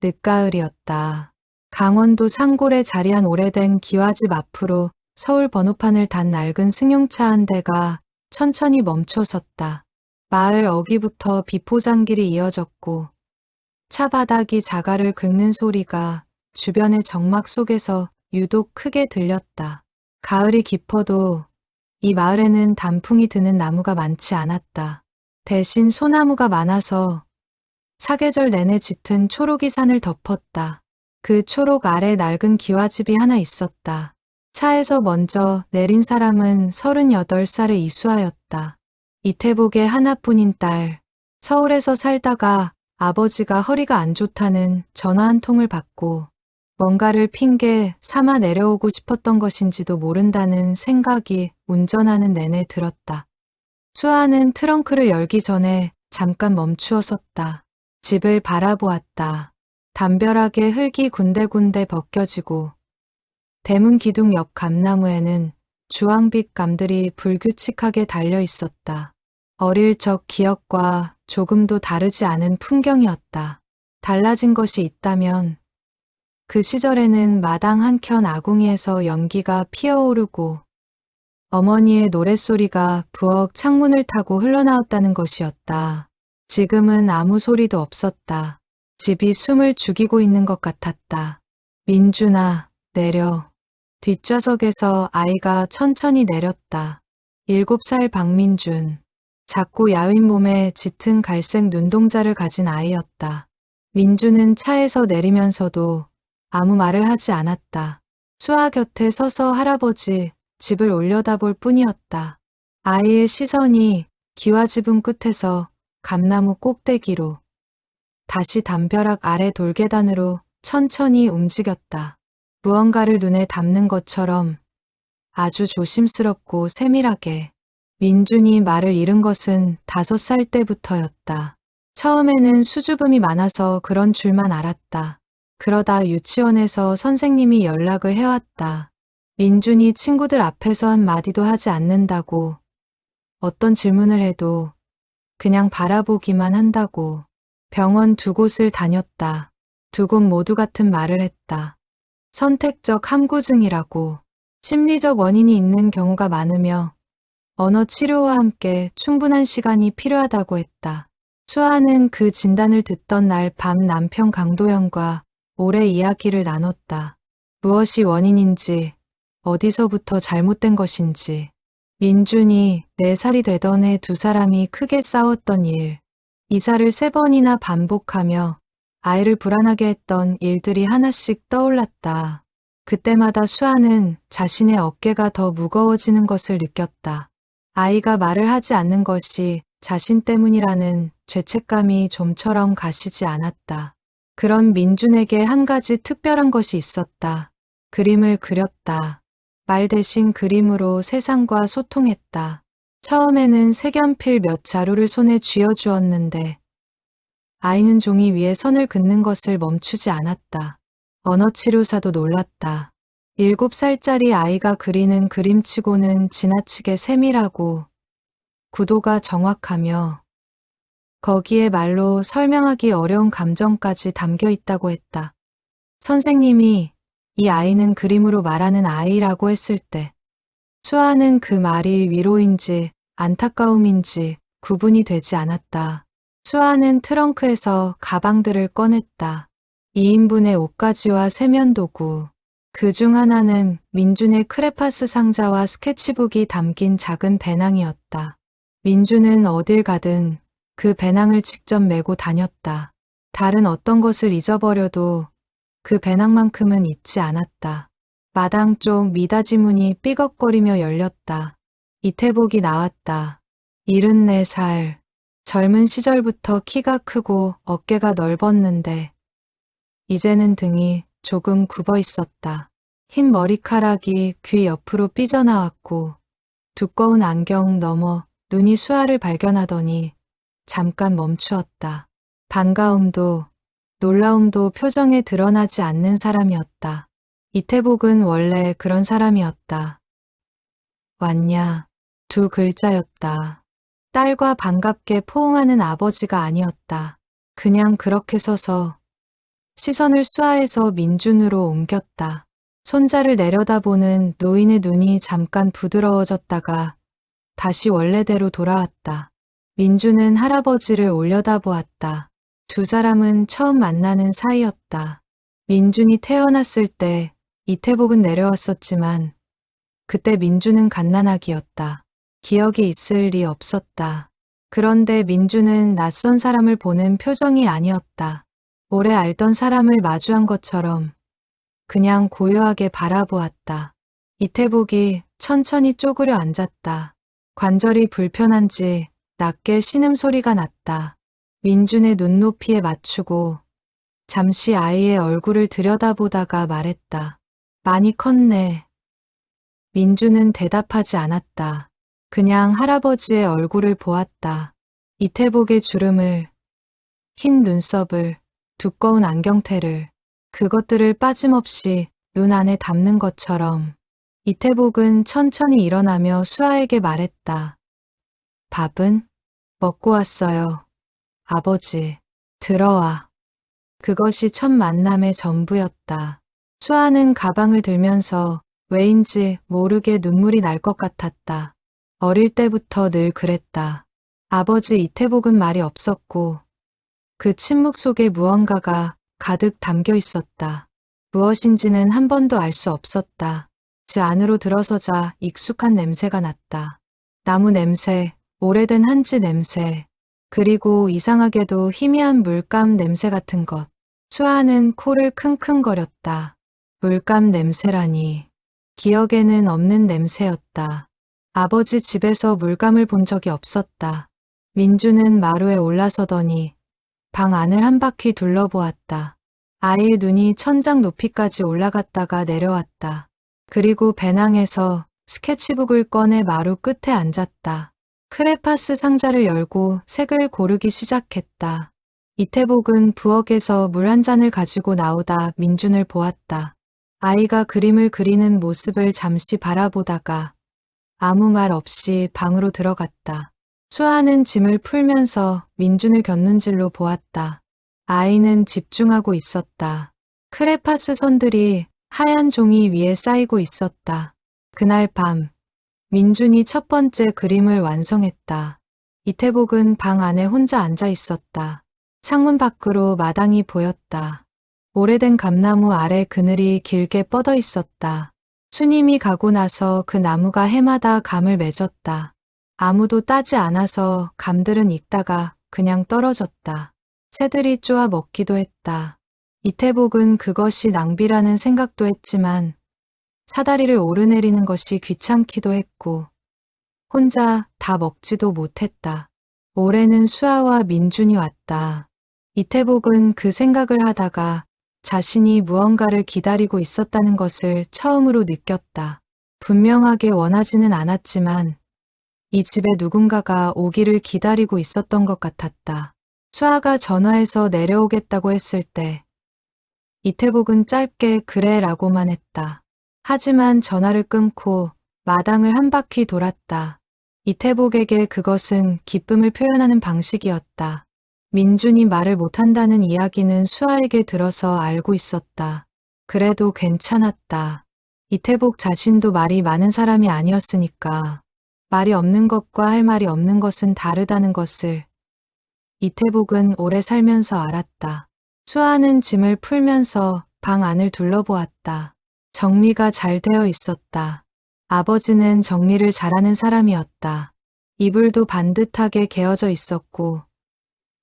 늦가을이었다. 강원도 상골에 자리한 오래된 기와집 앞으로 서울 번호판을 단 낡은 승용차 한 대가 천천히 멈춰 섰다. 마을 어귀부터 비포장길이 이어졌고 차 바닥이 자갈을 긁는 소리가 주변의 정막 속에서 유독 크게 들렸다. 가을이 깊어도 이 마을에는 단풍이 드는 나무가 많지 않았다. 대신 소나무가 많아서 사계절 내내 짙은 초록이 산을 덮었다. 그 초록 아래 낡은 기와집이 하나 있었다. 차에서 먼저 내린 사람은 38살의 이수아였다. 이태복의 하나뿐인 딸. 서울에서 살다가 아버지가 허리가 안 좋다는 전화 한 통을 받고 뭔가를 핑계 삼아 내려오고 싶었던 것인지도 모른다는 생각이 운전하는 내내 들었다. 수아는 트렁크를 열기 전에 잠깐 멈추어 섰다. 집을 바라보았다. 담벼락에 흙이 군데군데 벗겨지고 대문 기둥 옆 감나무에는 주황빛 감들이 불규칙하게 달려 있었다. 어릴 적 기억과 조금도 다르지 않은 풍경이었다. 달라진 것이 있다면 그 시절에는 마당 한켠 아궁이에서 연기가 피어오르고 어머니의 노랫소리가 부엌 창문을 타고 흘러나왔다는 것이었다. 지금은 아무 소리도 없었다. 집이 숨을 죽이고 있는 것 같았다. 민준아, 내려. 뒷좌석에서 아이가 천천히 내렸다. 7살 박민준. 작고 야윈 몸에 짙은 갈색 눈동자를 가진 아이였다. 민준은 차에서 내리면서도 아무 말을 하지 않았다. 수아 곁에 서서 할아버지 집을 올려다볼 뿐이었다. 아이의 시선이 기와지붕 끝에서 감나무 꼭대기로 다시 담벼락 아래 돌계단으로 천천히 움직였다. 무언가를 눈에 담는 것처럼 아주 조심스럽고 세밀하게. 민준이 말을 잃은 것은 5살 때부터였다. 처음에는 수줍음이 많아서 그런 줄만 알았다. 그러다 유치원에서 선생님이 연락을 해왔다. 민준이 친구들 앞에서 한마디도 하지 않는다고. 어떤 질문을 해도 그냥 바라보기만 한다고. 병원 2곳을 다녔다. 2곳 모두 같은 말을 했다. 선택적 함구증이라고. 심리적 원인이 있는 경우가 많으며 언어 치료와 함께 충분한 시간이 필요하다고 했다. 수아는 그 진단을 듣던 날 밤 남편 강도현과 오래 이야기를 나눴다. 무엇이 원인인지, 어디서부터 잘못된 것인지. 민준이 4살이 되던 해 2사람이 크게 싸웠던 일. 이사를 3번이나 반복하며 아이를 불안하게 했던 일들이 하나씩 떠올랐다. 그때마다 수아는 자신의 어깨가 더 무거워지는 것을 느꼈다. 아이가 말을 하지 않는 것이 자신 때문이라는 죄책감이 좀처럼 가시지 않았다. 그런 민준에게 한 가지 특별한 것이 있었다. 그림을 그렸다. 말 대신 그림으로 세상과 소통했다. 처음에는 색연필 몇 자루를 손에 쥐어주었는데 아이는 종이 위에 선을 긋는 것을 멈추지 않았다. 언어치료사도 놀랐다. 7살짜리 아이가 그리는 그림치고는 지나치게 세밀하고 구도가 정확하며 거기에 말로 설명하기 어려운 감정까지 담겨 있다고 했다. 선생님이 이 아이는 그림으로 말하는 아이라고 했을 때 수아는 그 말이 위로인지 안타까움인지 구분이 되지 않았다. 수아는 트렁크에서 가방들을 꺼냈다. 2인분의 옷가지와 세면도구. 그중 하나는 민준의 크레파스 상자와 스케치북이 담긴 작은 배낭이었다. 민준은 어딜 가든 그 배낭을 직접 메고 다녔다. 다른 어떤 것을 잊어버려도 그 배낭만큼은 잊지 않았다. 마당 쪽 미닫이 문이 삐걱거리며 열렸다. 이태복이 나왔다. 74살. 젊은 시절부터 키가 크고 어깨가 넓었는데 이제는 등이 조금 굽어 있었다. 흰 머리카락이 귀 옆으로 삐져나왔고 두꺼운 안경 너머 눈이 수아를 발견하더니 잠깐 멈추었다. 반가움도 놀라움도 표정에 드러나지 않는 사람이었다. 이태복은 원래 그런 사람이었다. 왔냐? 2 글자였다. 딸과 반갑게 포옹하는 아버지가 아니었다. 그냥 그렇게 서서 시선을 수아에서 민준으로 옮겼다. 손자를 내려다보는 노인의 눈이 잠깐 부드러워졌다가 다시 원래대로 돌아왔다. 민준은 할아버지를 올려다보았다. 두 사람은 처음 만나는 사이였다. 민준이 태어났을 때 이태복은 내려왔었지만 그때 민준은 갓난아기였다. 기억이 있을 리 없었다. 그런데 민준은 낯선 사람을 보는 표정이 아니었다. 오래 알던 사람을 마주한 것처럼 그냥 고요하게 바라보았다. 이태복이 천천히 쪼그려 앉았다. 관절이 불편한지 낮게 신음소리가 났다. 민준의 눈높이에 맞추고 잠시 아이의 얼굴을 들여다보다가 말했다. 많이 컸네. 민준은 대답하지 않았다. 그냥 할아버지의 얼굴을 보았다. 이태복의 주름을, 흰 눈썹을, 두꺼운 안경테를, 그것들을 빠짐없이 눈 안에 담는 것처럼 이태복은 천천히 일어나며 수아에게 말했다. 밥은? 먹고 왔어요. 아버지, 들어와. 그것이 첫 만남의 전부였다. 수아는 가방을 들면서 왜인지 모르게 눈물이 날 것 같았다. 어릴 때부터 늘 그랬다. 아버지 이태복은 말이 없었고 그 침묵 속에 무언가가 가득 담겨 있었다. 무엇인지는 한 번도 알 수 없었다. 집 안으로 들어서자 익숙한 냄새가 났다. 나무 냄새, 오래된 한지 냄새, 그리고 이상하게도 희미한 물감 냄새 같은 것. 수아는 코를 킁킁거렸다. 물감 냄새라니. 기억에는 없는 냄새였다. 아버지 집에서 물감을 본 적이 없었다. 민주는 마루에 올라서더니 방 안을 한 바퀴 둘러보았다. 아이의 눈이 천장 높이까지 올라갔다가 내려왔다. 그리고 배낭에서 스케치북을 꺼내 마루 끝에 앉았다. 크레파스 상자를 열고 색을 고르기 시작했다. 이태복은 부엌에서 물 한 잔을 가지고 나오다 민준을 보았다. 아이가 그림을 그리는 모습을 잠시 바라보다가 아무 말 없이 방으로 들어갔다. 수아는 짐을 풀면서 민준을 곁눈질로 보았다. 아이는 집중하고 있었다. 크레파스 선들이 하얀 종이 위에 쌓이고 있었다. 그날 밤, 민준이 첫 번째 그림을 완성했다. 이태복은 방 안에 혼자 앉아 있었다. 창문 밖으로 마당이 보였다. 오래된 감나무 아래 그늘이 길게 뻗어 있었다. 수님이 가고 나서 그 나무가 해마다 감을 맺었다. 아무도 따지 않아서 감들은 익다가 그냥 떨어졌다. 새들이 쪼아 먹기도 했다. 이태복은 그것이 낭비라는 생각도 했지만 사다리를 오르내리는 것이 귀찮기도 했고 혼자 다 먹지도 못했다. 올해는 수아와 민준이 왔다. 이태복은 그 생각을 하다가 자신이 무언가를 기다리고 있었다는 것을 처음으로 느꼈다. 분명하게 원하지는 않았지만 이 집에 누군가가 오기를 기다리고 있었던 것 같았다. 수아가 전화해서 내려오겠다고 했을 때 이태복은 짧게 그래 라고만 했다. 하지만 전화를 끊고 마당을 한 바퀴 돌았다. 이태복에게 그것은 기쁨을 표현하는 방식이었다. 민준이 말을 못한다는 이야기는 수아에게 들어서 알고 있었다. 그래도 괜찮았다. 이태복 자신도 말이 많은 사람이 아니었으니까 말이 없는 것과 할 말이 없는 것은 다르다는 것을 이태복은 오래 살면서 알았다. 수아는 짐을 풀면서 방 안을 둘러보았다. 정리가 잘 되어 있었다. 아버지는 정리를 잘하는 사람이었다. 이불도 반듯하게 개어져 있었고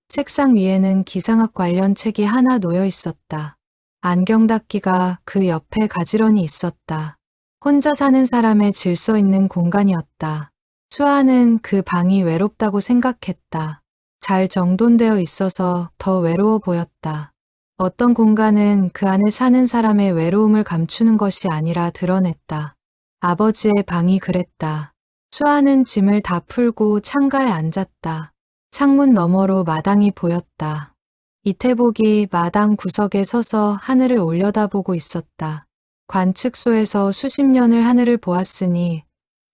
책상 위에는 기상학 관련 책이 하나 놓여 있었다. 안경 닦기가 그 옆에 가지런히 있었다. 혼자 사는 사람의 질서 있는 공간이었다. 수아는 그 방이 외롭다고 생각했다. 잘 정돈되어 있어서 더 외로워 보였다. 어떤 공간은 그 안에 사는 사람의 외로움을 감추는 것이 아니라 드러냈다. 아버지의 방이 그랬다. 수아는 짐을 다 풀고 창가에 앉았다. 창문 너머로 마당이 보였다. 이태복이 마당 구석에 서서 하늘을 올려다보고 있었다. 관측소에서 수십 년을 하늘을 보았으니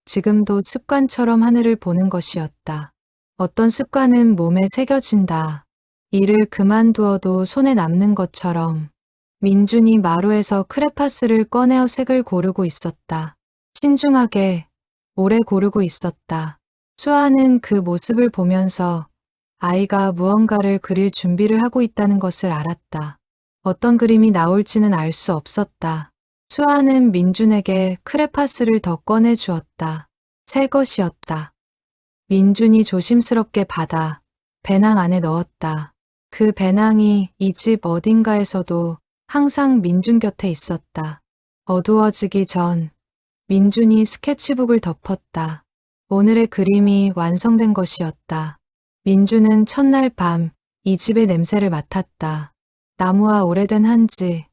지금도 습관처럼 하늘을 보는 것이었다. 어떤 습관은 몸에 새겨진다. 일을 그만두어도 손에 남는 것처럼 민준이 마루에서 크레파스를 꺼내어 색을 고르고 있었다. 신중하게, 오래 고르고 있었다. 수아는 그 모습을 보면서 아이가 무언가를 그릴 준비를 하고 있다는 것을 알았다. 어떤 그림이 나올지는 알 수 없었다. 수아는 민준에게 크레파스를 더 꺼내 주었다. 새 것이었다. 민준이 조심스럽게 받아 배낭 안에 넣었다. 그 배낭이 이 집 어딘가에서도 항상 민준 곁에 있었다. 어두워지기 전 민준이 스케치북을 덮었다. 오늘의 그림이 완성된 것이었다. 민준은 첫날 밤 이 집의 냄새를 맡았다. 나무와 오래된 한지,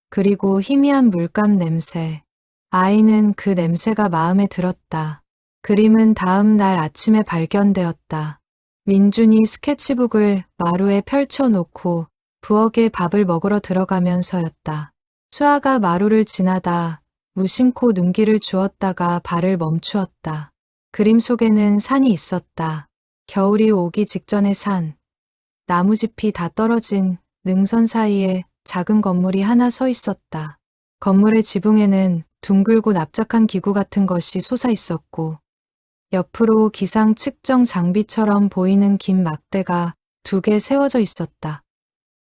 그리고 희미한 물감 냄새. 아이는 그 냄새가 마음에 들었다. 그림은 다음 날 아침에 발견되었다. 민준이 스케치북을 마루에 펼쳐놓고 부엌에 밥을 먹으러 들어가면서였다. 수아가 마루를 지나다 무심코 눈길을 주었다가 발을 멈추었다. 그림 속에는 산이 있었다. 겨울이 오기 직전의 산. 나무짚이 다 떨어진 능선 사이에 작은 건물이 하나 서 있었다. 건물의 지붕에는 둥글고 납작한 기구 같은 것이 솟아 있었고, 옆으로 기상 측정 장비처럼 보이는 긴 막대가 2개 세워져 있었다.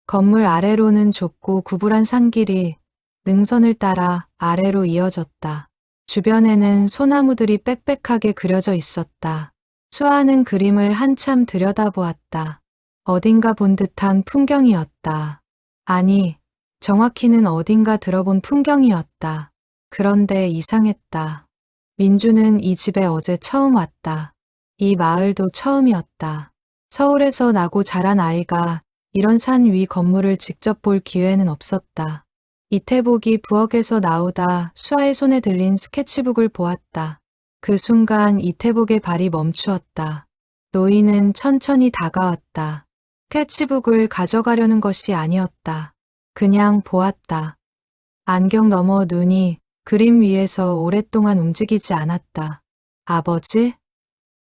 건물 아래로는 좁고 구불한 산길이 능선을 따라 아래로 이어졌다. 주변에는 소나무들이 빽빽하게 그려져 있었다. 수아는 그림을 한참 들여다보았다. 어딘가 본 듯한 풍경이었다. 아니, 정확히는 어딘가 들어본 풍경이었다. 그런데 이상했다. 민주는 이 집에 어제 처음 왔다. 이 마을도 처음이었다. 서울에서 나고 자란 아이가 이런 산 위 건물을 직접 볼 기회는 없었다. 이태복이 부엌에서 나오다 수아의 손에 들린 스케치북을 보았다. 그 순간 이태복의 발이 멈추었다. 노인은 천천히 다가왔다. 스케치북을 가져가려는 것이 아니었다. 그냥 보았다. 안경 너머 눈이 그림 위에서 오랫동안 움직이지 않았다. 아버지?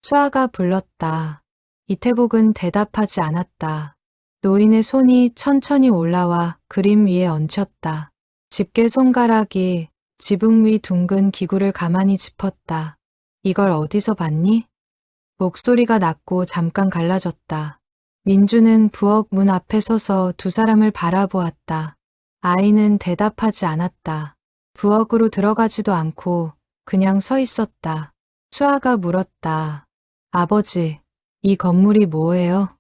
수아가 불렀다. 이태복은 대답하지 않았다. 노인의 손이 천천히 올라와 그림 위에 얹혔다. 집게 손가락이 지붕 위 둥근 기구를 가만히 짚었다. 이걸 어디서 봤니? 목소리가 낮고 잠깐 갈라졌다. 민주는 부엌 문 앞에 서서 2 사람을 바라보았다. 아이는 대답하지 않았다. 부엌으로 들어가지도 않고 그냥 서 있었다. 수아가 물었다. 아버지, 이 건물이 뭐예요?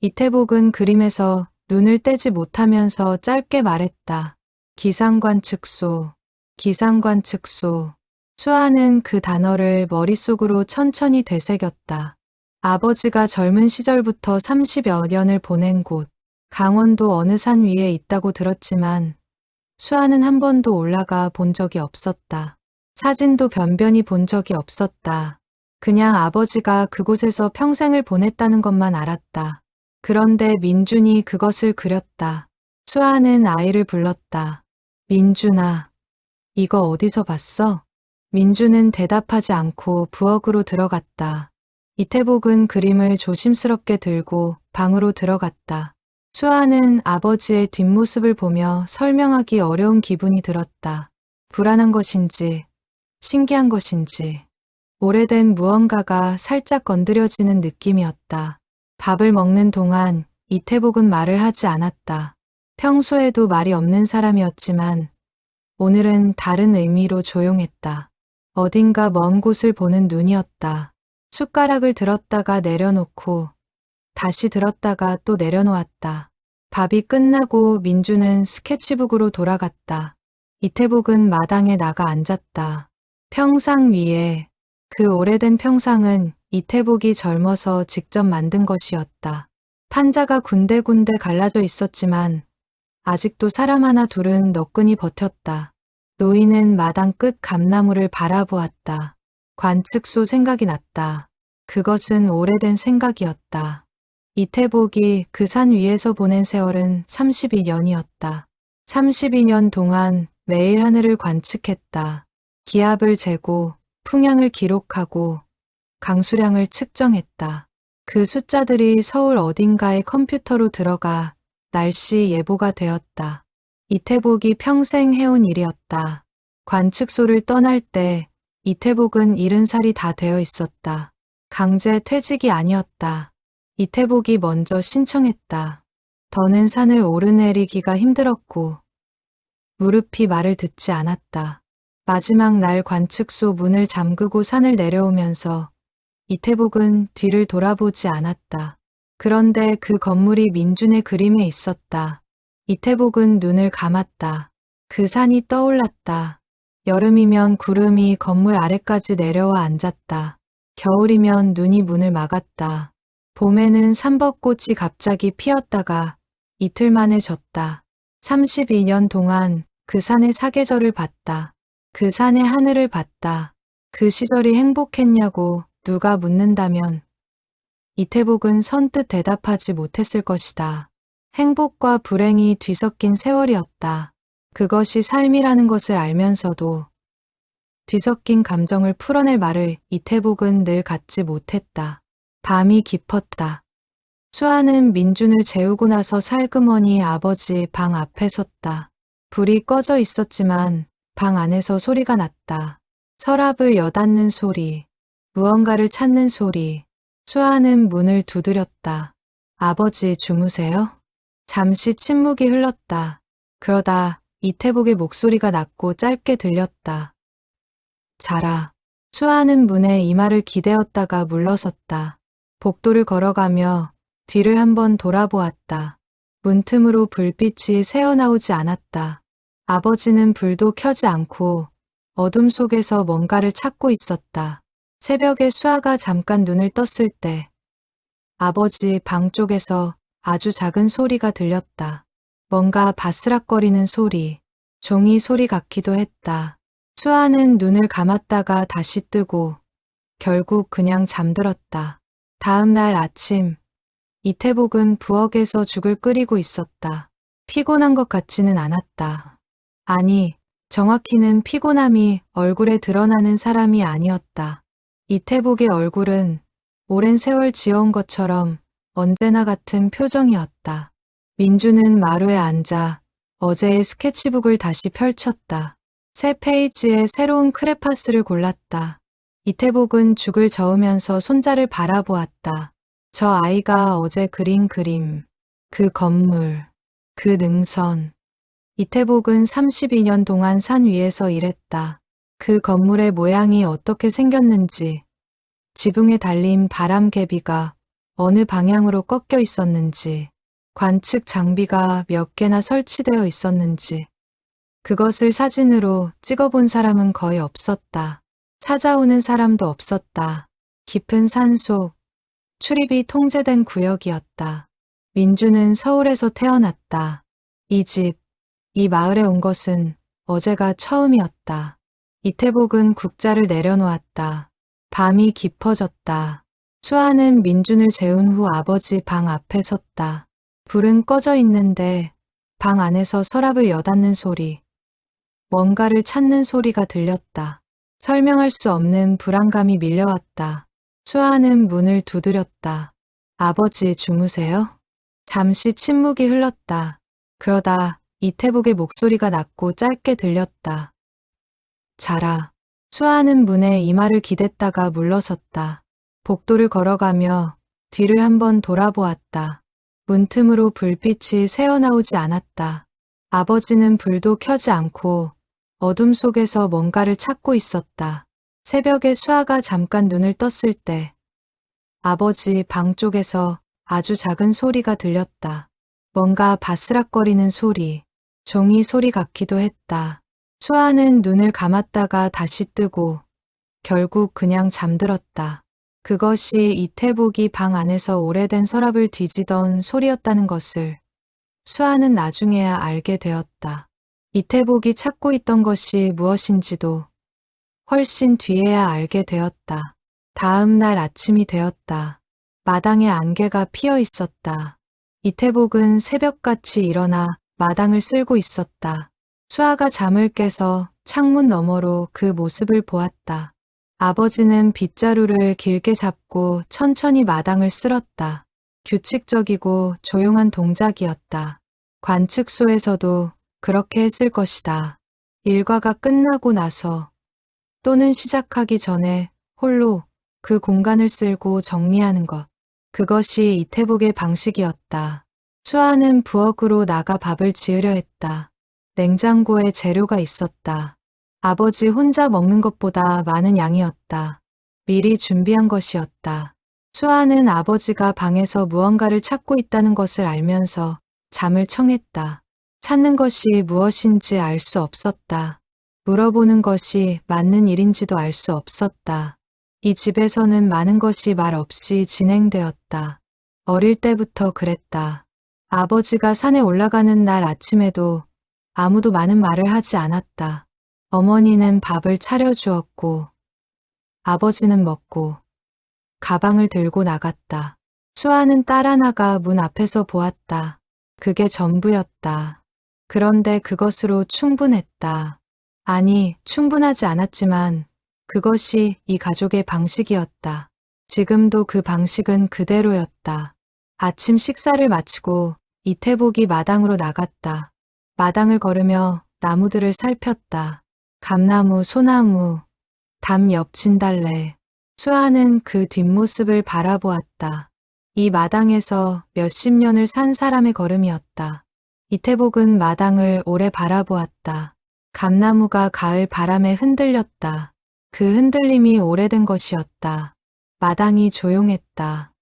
이태복은 그림에서 눈을 떼지 못하면서 짧게 말했다. 기상관측소, 기상관측소. 수아는 그 단어를 머릿속으로 천천히 되새겼다. 아버지가 젊은 시절부터 30여 년을 보낸 곳, 강원도 어느 산 위에 있다고 들었지만 수아는 한 번도 올라가 본 적이 없었다. 사진도 변변히 본 적이 없었다. 그냥 아버지가 그곳에서 평생을 보냈다는 것만 알았다. 그런데 민준이 그것을 그렸다. 수아는 아이를 불렀다. 민준아, 이거 어디서 봤어? 민준은 대답하지 않고 부엌으로 들어갔다. 이태복은 그림을 조심스럽게 들고 방으로 들어갔다. 수아는 아버지의 뒷모습을 보며 설명하기 어려운 기분이 들었다. 불안한 것인지, 신기한 것인지, 오래된 무언가가 살짝 건드려지는 느낌이었다. 밥을 먹는 동안 이태복은 말을 하지 않았다. 평소에도 말이 없는 사람이었지만 오늘은 다른 의미로 조용했다. 어딘가 먼 곳을 보는 눈이었다. 숟가락을 들었다가 내려놓고 다시 들었다가 또 내려놓았다. 밥이 끝나고 민주는 스케치북으로 돌아갔다. 이태복은 마당에 나가 앉았다. 평상 위에, 그 오래된 평상은 이태복이 젊어서 직접 만든 것이었다. 판자가 군데군데 갈라져 있었지만 아직도 사람 하나 둘은 너끈히 버텼다. 노인은 마당 끝 감나무를 바라보았다. 관측소 생각이 났다. 그것은 오래된 생각이었다. 이태복이 그 산 위에서 보낸 세월은 32년이었다. 32년 동안 매일 하늘을 관측했다. 기압을 재고 풍향을 기록하고 강수량을 측정했다. 그 숫자들이 서울 어딘가의 컴퓨터로 들어가 날씨 예보가 되었다. 이태복이 평생 해온 일이었다. 관측소를 떠날 때 이태복은 70살이 다 되어 있었다. 강제 퇴직이 아니었다. 이태복이 먼저 신청했다. 더는 산을 오르내리기가 힘들었고 무릎이 말을 듣지 않았다. 마지막 날 관측소 문을 잠그고 산을 내려오면서 이태복은 뒤를 돌아보지 않았다. 그런데 그 건물이 민준의 그림에 있었다. 이태복은 눈을 감았다. 그 산이 떠올랐다. 여름이면 구름이 건물 아래까지 내려와 앉았다. 겨울이면 눈이 문을 막았다. 봄에는 삼벚꽃이 갑자기 피었다가 이틀 만에 졌다. 32년 동안 그 산의 사계절을 봤다. 그 산의 하늘을 봤다. 그 시절이 행복했냐고 누가 묻는다면 이태복은 선뜻 대답하지 못했을 것이다. 행복과 불행이 뒤섞인 세월이었다. 그것이 삶이라는 것을 알면서도 뒤섞인 감정을 풀어낼 말을 이태복은 늘 갖지 못했다. 밤이 깊었다. 수아는 민준을 재우고 나서 살그머니 아버지 방 앞에 섰다. 불이 꺼져 있었지만 방 안에서 소리가 났다. 서랍을 여닫는 소리, 무언가를 찾는 소리. 수아는 문을 두드렸다. 아버지 주무세요? 잠시 침묵이 흘렀다. 그러다 이태복의 목소리가 낮고 짧게 들렸다. 자라. 수아는 문에 이마를 기대었다가 물러섰다. 복도를 걸어가며 뒤를 한번 돌아보았다. 문틈으로 불빛이 새어나오지 않았다. 아버지는 불도 켜지 않고 어둠 속에서 뭔가를 찾고 있었다. 새벽에 수아가 잠깐 눈을 떴을 때 아버지 방 쪽에서 아주 작은 소리가 들렸다. 뭔가 바스락거리는 소리, 종이 소리 같기도 했다. 수아는 눈을 감았다가 다시 뜨고 결국 그냥 잠들었다. 다음 날 아침, 이태복은 부엌에서 죽을 끓이고 있었다. 피곤한 것 같지는 않았다. 아니, 정확히는 피곤함이 얼굴에 드러나는 사람이 아니었다. 이태복의 얼굴은 오랜 세월 지어온 것처럼 언제나 같은 표정이었다. 민주는 마루에 앉아 어제의 스케치북을 다시 펼쳤다. 새 페이지에 새로운 크레파스를 골랐다. 이태복은 죽을 저으면서 손자를 바라보았다. 저 아이가 어제 그린 그림, 그 건물, 그 능선. 이태복은 32년 동안 산 위에서 일했다. 그 건물의 모양이 어떻게 생겼는지, 지붕에 달린 바람개비가 어느 방향으로 꺾여 있었는지, 관측 장비가 몇 개나 설치되어 있었는지, 그것을 사진으로 찍어본 사람은 거의 없었다. 찾아오는 사람도 없었다. 깊은 산속, 출입이 통제된 구역이었다. 민주는 서울에서 태어났다. 이 집, 이 마을에 온 것은 어제가 처음이었다. 이태복은 국자를 내려놓았다. 밤이 깊어졌다. 수아는 민준을 재운 후 아버지 방 앞에 섰다. 불은 꺼져 있는데 방 안에서 서랍을 여닫는 소리, 뭔가를 찾는 소리가 들렸다. 설명할 수 없는 불안감이 밀려왔다. 수아는 문을 두드렸다. 아버지 주무세요? 잠시 침묵이 흘렀다. 그러다 이태복의 목소리가 낮고 짧게 들렸다. 자라. 수아는 문에 이마를 기댔다가 물러섰다. 복도를 걸어가며 뒤를 한번 돌아보았다. 문틈으로 불빛이 새어나오지 않았다. 아버지는 불도 켜지 않고 어둠 속에서 뭔가를 찾고 있었다. 새벽에 수아가 잠깐 눈을 떴을 때 아버지 방 쪽에서 아주 작은 소리가 들렸다. 뭔가 바스락거리는 소리, 종이 소리 같기도 했다. 수아는 눈을 감았다가 다시 뜨고 결국 그냥 잠들었다. 그것이 이태복이 방 안에서 오래된 서랍을 뒤지던 소리였다는 것을 수아는 나중에야 알게 되었다. 이태복이 찾고 있던 것이 무엇인지도 훨씬 뒤에야 알게 되었다. 다음 날 아침이 되었다. 마당에 안개가 피어 있었다. 이태복은 새벽같이 일어나 마당을 쓸고 있었다. 수아가 잠을 깨서 창문 너머로 그 모습을 보았다. 아버지는 빗자루를 길게 잡고 천천히 마당을 쓸었다. 규칙적이고 조용한 동작이었다. 관측소에서도 그렇게 했을 것이다. 일과가 끝나고 나서 또는 시작하기 전에 홀로 그 공간을 쓸고 정리하는 것. 그것이 이태복의 방식이었다. 수아는 부엌으로 나가 밥을 지으려 했다. 냉장고에 재료가 있었다. 아버지 혼자 먹는 것보다 많은 양이었다. 미리 준비한 것이었다. 수아는 아버지가 방에서 무언가를 찾고 있다는 것을 알면서 잠을 청했다. 찾는 것이 무엇인지 알 수 없었다. 물어보는 것이 맞는 일인지도 알 수 없었다. 이 집에서는 많은 것이 말 없이 진행되었다. 어릴 때부터 그랬다. 아버지가 산에 올라가는 날 아침에도 아무도 많은 말을 하지 않았다. 어머니는 밥을 차려주었고 아버지는 먹고 가방을 들고 나갔다. 수아는 따라 나가 문 앞에서 보았다. 그게 전부였다. 그런데 그것으로 충분했다. 아니, 충분하지 않았지만 그것이 이 가족의 방식이었다. 지금도 그 방식은 그대로였다. 아침 식사를 마치고 이태복이 마당으로 나갔다. 마당을 걸으며 나무들을 살폈다. 감나무, 소나무, 담 옆 진달래. 수아는 그 뒷모습을 바라보았다. 이 마당에서 몇십 년을 산 사람의 걸음이었다. 이태복은 마당을 오래 바라보았다. 감나무가 가을 바람에 흔들렸다. 그 흔들림이 오래된 것이었다. 마당이 조용했다.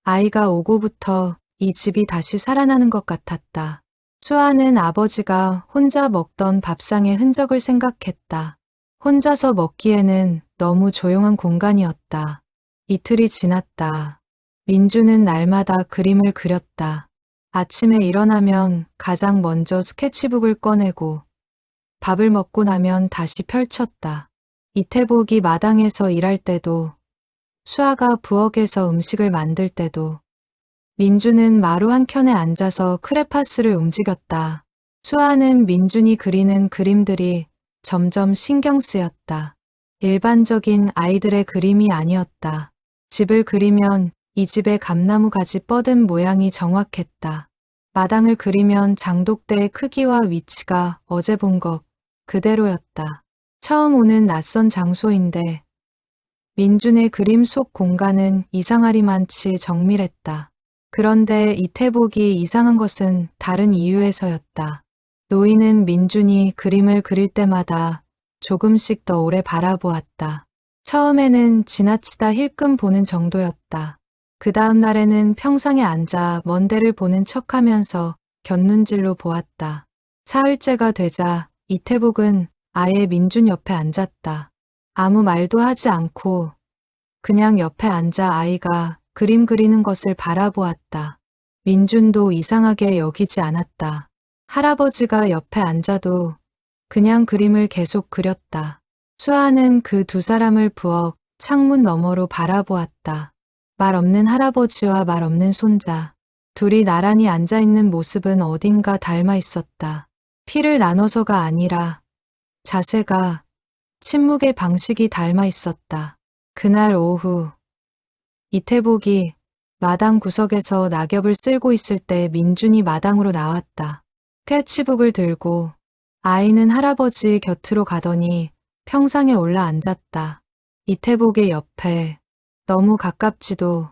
아이가 오고부터 이 집이 다시 살아나는 것 같았다. 수아는 아버지가 혼자 먹던 밥상의 흔적을 생각했다. 혼자서 먹기에는 너무 조용한 공간이었다. 이틀이 지났다. 민주는 날마다 그림을 그렸다. 아침에 일어나면 가장 먼저 스케치북을 꺼내고 밥을 먹고 나면 다시 펼쳤다. 이태복이 마당에서 일할 때도, 수아가 부엌에서 음식을 만들 때도, 민주는 마루 한켠에 앉아서 크레파스를 움직였다. 수아는 민준이 그리는 그림들이 점점 신경 쓰였다. 일반적인 아이들의 그림이 아니었다. 집을 그리면 이 집의 감나무 가지 뻗은 모양이 정확했다. 마당을 그리면 장독대의 크기와 위치가 어제 본 것 그대로였다. 처음 오는 낯선 장소인데 민준의 그림 속 공간은 이상하리만치 정밀했다. 그런데 이태복이 이상한 것은 다른 이유에서였다. 노인은 민준이 그림을 그릴 때마다 조금씩 더 오래 바라보았다. 처음에는 지나치다 힐끔 보는 정도였다. 그 다음 날에는 평상에 앉아 먼 데를 보는 척하면서 곁눈질로 보았다. 사흘째가 되자 이태복은 아예 민준 옆에 앉았다. 아무 말도 하지 않고 그냥 옆에 앉아 아이가 그림 그리는 것을 바라보았다. 민준도 이상하게 여기지 않았다. 할아버지가 옆에 앉아도 그냥 그림을 계속 그렸다. 수아는 그 두 사람을 부엌 창문 너머로 바라보았다. 말 없는 할아버지와 말 없는 손자. 둘이 나란히 앉아있는 모습은 어딘가 닮아 있었다. 피를 나눠서가 아니라 자세가, 침묵의 방식이 닮아 있었다. 그날 오후 이태복이 마당 구석에서 낙엽을 쓸고 있을 때 민준이 마당으로 나왔다. 스케치북을 들고 아이는 할아버지 곁으로 가더니 평상에 올라 앉았다. 이태복의 옆에 너무 가깝지도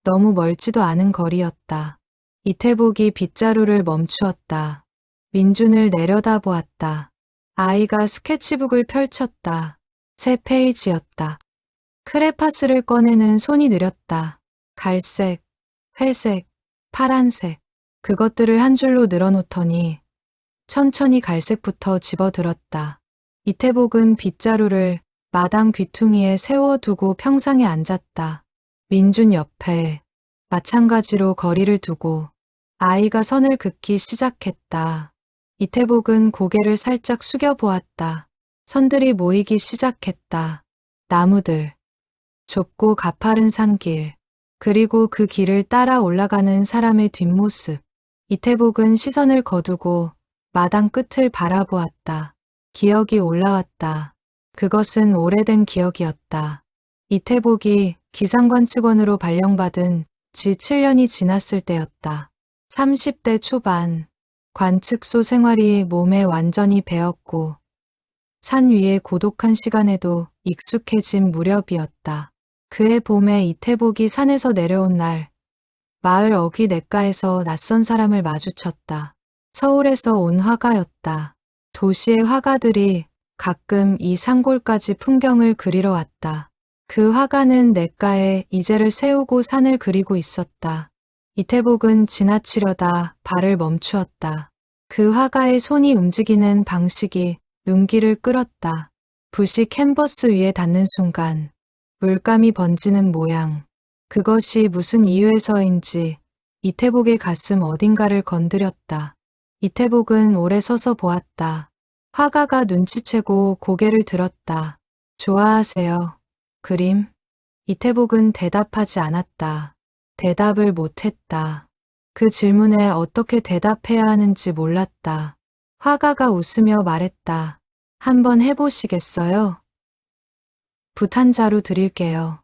너무 멀지도 않은 거리였다. 이태복이 빗자루를 멈추었다. 민준을 내려다보았다. 아이가 스케치북을 펼쳤다. 새 페이지였다. 크레파스를 꺼내는 손이 느렸다. 갈색, 회색, 파란색. 그것들을 한 줄로 늘어놓더니 천천히 갈색부터 집어들었다. 이태복은 빗자루를 마당 귀퉁이에 세워두고 평상에 앉았다. 민준 옆에 마찬가지로 거리를 두고 아이가 선을 긋기 시작했다. 이태복은 고개를 살짝 숙여보았다. 선들이 모이기 시작했다. 나무들, 좁고 가파른 산길, 그리고 그 길을 따라 올라가는 사람의 뒷모습. 이태복은 시선을 거두고 마당 끝을 바라보았다. 기억이 올라왔다. 그것은 오래된 기억이었다. 이태복이 기상관측원으로 발령받은 지 7년이 지났을 때였다. 30대 초반, 관측소 생활이 몸에 완전히 배었고 산 위의 고독한 시간에도 익숙해진 무렵이었다. 그해 봄에 이태복이 산에서 내려온 날 마을 어귀 냇가에서 낯선 사람을 마주쳤다. 서울에서 온 화가였다. 도시의 화가들이 가끔 이 산골까지 풍경을 그리러 왔다. 그 화가는 냇가에 이제를 세우고 산을 그리고 있었다. 이태복은 지나치려다 발을 멈추었다. 그 화가의 손이 움직이는 방식이 눈길을 끌었다. 붓이 캔버스 위에 닿는 순간 물감이 번지는 모양. 그것이 무슨 이유에서인지 이태복의 가슴 어딘가를 건드렸다. 이태복은 오래 서서 보았다. 화가가 눈치채고 고개를 들었다. 좋아하세요? 그림? 이태복은 대답하지 않았다. 대답을 못했다. 그 질문에 어떻게 대답해야 하는지 몰랐다. 화가가 웃으며 말했다. 한번 해보시겠어요? 붓 한 자루 드릴게요.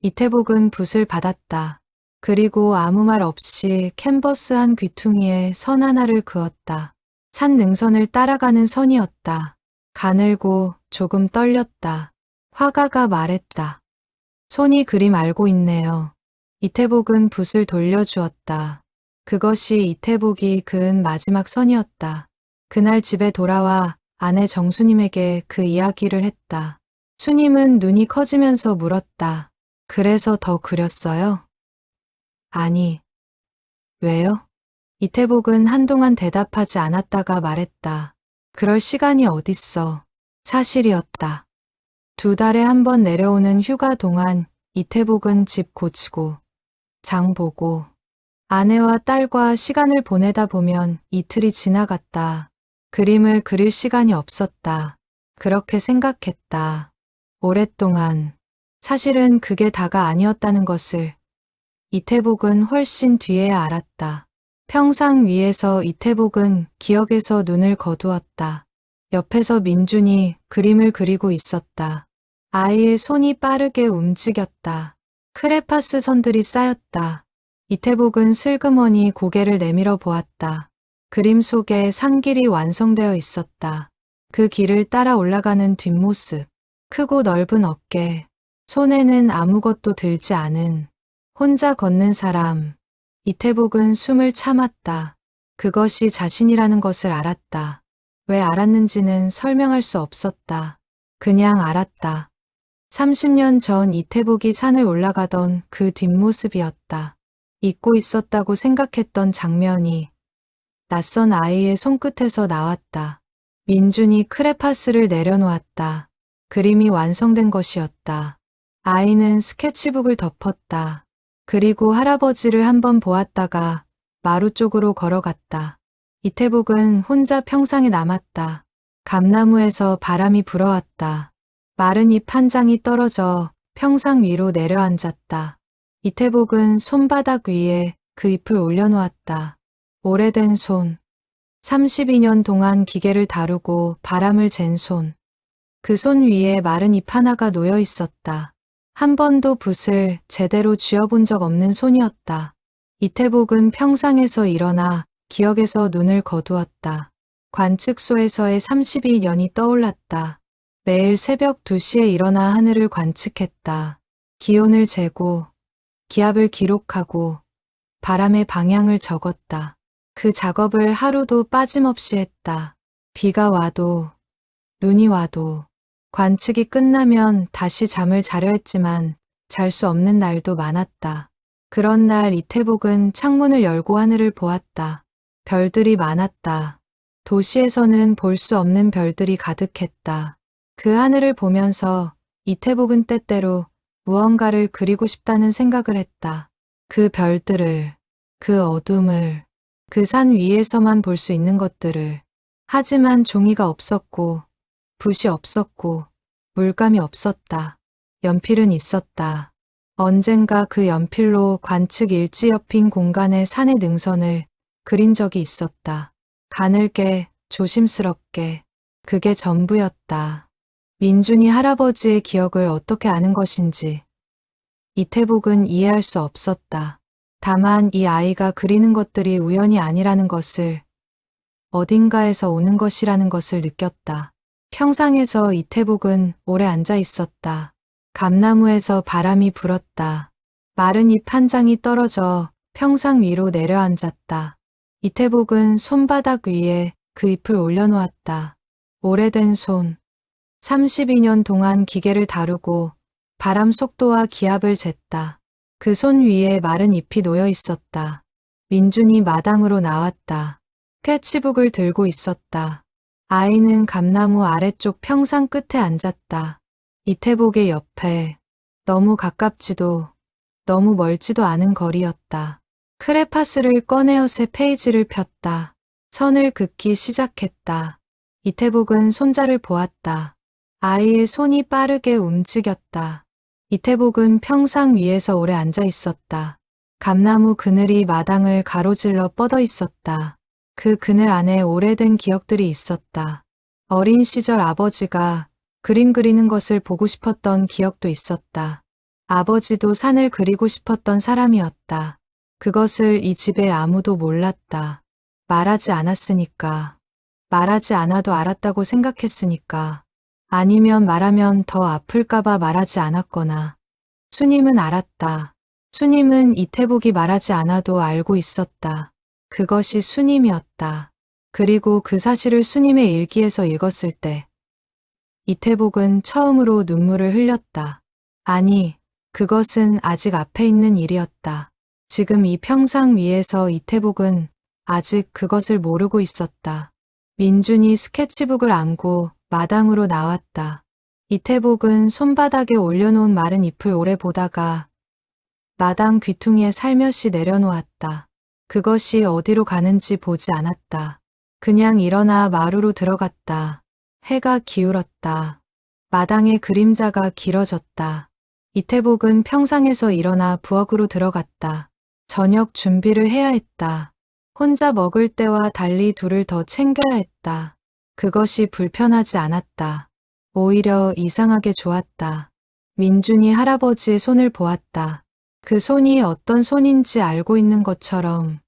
이태복은 붓을 받았다. 그리고 아무 말 없이 캔버스 한 귀퉁이에 선 하나를 그었다. 산 능선을 따라가는 선이었다. 가늘고 조금 떨렸다. 화가가 말했다. 손이 그림 알고 있네요. 이태복은 붓을 돌려주었다. 그것이 이태복이 그은 마지막 선이었다. 그날 집에 돌아와 아내 정수님에게 그 이야기를 했다. 수님은 눈이 커지면서 물었다. 그래서 더 그렸어요? 아니. 왜요? 이태복은 한동안 대답하지 않았다가 말했다. 그럴 시간이 어딨어. 사실이었다. 2달에 한 번 내려오는 휴가 동안 이태복은 집 고치고 장 보고 아내와 딸과 시간을 보내다 보면 이틀이 지나갔다. 그림을 그릴 시간이 없었다. 그렇게 생각했다. 오랫동안. 사실은 그게 다가 아니었다는 것을 이태복은 훨씬 뒤에야 알았다. 평상 위에서 이태복은 기억에서 눈을 거두었다. 옆에서 민준이 그림을 그리고 있었다. 아이의 손이 빠르게 움직였다. 크레파스 선들이 쌓였다. 이태복은 슬그머니 고개를 내밀어 보았다. 그림 속에 산길이 완성되어 있었다. 그 길을 따라 올라가는 뒷모습, 크고 넓은 어깨, 손에는 아무것도 들지 않은 혼자 걷는 사람. 이태복은 숨을 참았다. 그것이 자신이라는 것을 알았다. 왜 알았는지는 설명할 수 없었다. 그냥 알았다. 30년 전 이태복이 산을 올라가던 그 뒷모습이었다. 잊고 있었다고 생각했던 장면이 낯선 아이의 손끝에서 나왔다. 민준이 크레파스를 내려놓았다. 그림이 완성된 것이었다. 아이는 스케치북을 덮었다. 그리고 할아버지를 한번 보았다가 마루 쪽으로 걸어갔다. 이태복은 혼자 평상에 남았다. 감나무에서 바람이 불어왔다. 마른 잎 한 장이 떨어져 평상 위로 내려앉았다. 이태복은 손바닥 위에 그 잎을 올려놓았다. 오래된 손. 32년 동안 기계를 다루고 바람을 잰 손. 그 손 위에 마른 잎 하나가 놓여 있었다. 한 번도 붓을 제대로 쥐어본 적 없는 손이었다. 이태복은 평상에서 일어나 기억에서 눈을 거두었다. 관측소에서의 32년이 떠올랐다. 매일 새벽 2시에 일어나 하늘을 관측했다. 기온을 재고, 기압을 기록하고, 바람의 방향을 적었다. 그 작업을 하루도 빠짐없이 했다. 비가 와도, 눈이 와도, 관측이 끝나면 다시 잠을 자려 했지만 잘 수 없는 날도 많았다. 그런 날 이태복은 창문을 열고 하늘을 보았다. 별들이 많았다. 도시에서는 볼 수 없는 별들이 가득했다. 그 하늘을 보면서 이태복은 때때로 무언가를 그리고 싶다는 생각을 했다. 그 별들을, 그 어둠을, 그 산 위에서만 볼 수 있는 것들을. 하지만 종이가 없었고, 붓이 없었고, 물감이 없었다. 연필은 있었다. 언젠가 그 연필로 관측 일지 옆인 공간의 산의 능선을 그린 적이 있었다. 가늘게, 조심스럽게. 그게 전부였다. 민준이 할아버지의 기억을 어떻게 아는 것인지 이태복은 이해할 수 없었다. 다만 이 아이가 그리는 것들이 우연이 아니라는 것을 어딘가에서 오는 것이라는 것을 느꼈다. 평상에서 이태복은 오래 앉아 있었다. 감나무에서 바람이 불었다. 마른 잎 한 장이 떨어져 평상 위로 내려앉았다. 이태복은 손바닥 위에 그 잎을 올려놓았다. 오래된 손. 32년 동안 기계를 다루고 바람 속도와 기압을 쟀다. 그 손 위에 마른 잎이 놓여 있었다. 민준이 마당으로 나왔다. 스케치북을 들고 있었다. 아이는 감나무 아래쪽 평상 끝에 앉았다. 이태복의 옆에. 너무 가깝지도 너무 멀지도 않은 거리였다. 크레파스를 꺼내어 새 페이지를 폈다. 선을 긋기 시작했다. 이태복은 손자를 보았다. 아이의 손이 빠르게 움직였다. 이태복은 평상 위에서 오래 앉아 있었다. 감나무 그늘이 마당을 가로질러 뻗어 있었다. 그 그늘 안에 오래된 기억들이 있었다. 어린 시절 아버지가 그림 그리는 것을 보고 싶었던 기억도 있었다. 아버지도 산을 그리고 싶었던 사람이었다. 그것을 이 집에 아무도 몰랐다. 말하지 않았으니까. 말하지 않아도 알았다고 생각했으니까. 아니면 말하면 더 아플까봐 말하지 않았거나. 수님은 알았다. 수님은 이태복이 말하지 않아도 알고 있었다. 그것이 수님이었다. 그리고 그 사실을 수님의 일기에서 읽었을 때 이태복은 처음으로 눈물을 흘렸다. 아니, 그것은 아직 앞에 있는 일이었다. 지금 이 평상 위에서 이태복은 아직 그것을 모르고 있었다. 민준이 스케치북을 안고 마당으로 나왔다. 이태복은 손바닥에 올려놓은 마른 잎을 오래 보다가 마당 귀퉁이에 살며시 내려놓았다. 그것이 어디로 가는지 보지 않았다. 그냥 일어나 마루로 들어갔다. 해가 기울었다. 마당의 그림자가 길어졌다. 이태복은 평상에서 일어나 부엌으로 들어갔다. 저녁 준비를 해야 했다. 혼자 먹을 때와 달리 둘을 더 챙겨야 했다. 그것이 불편하지 않았다. 오히려 이상하게 좋았다. 민준이 할아버지의 손을 보았다. 그 손이 어떤 손인지 알고 있는 것처럼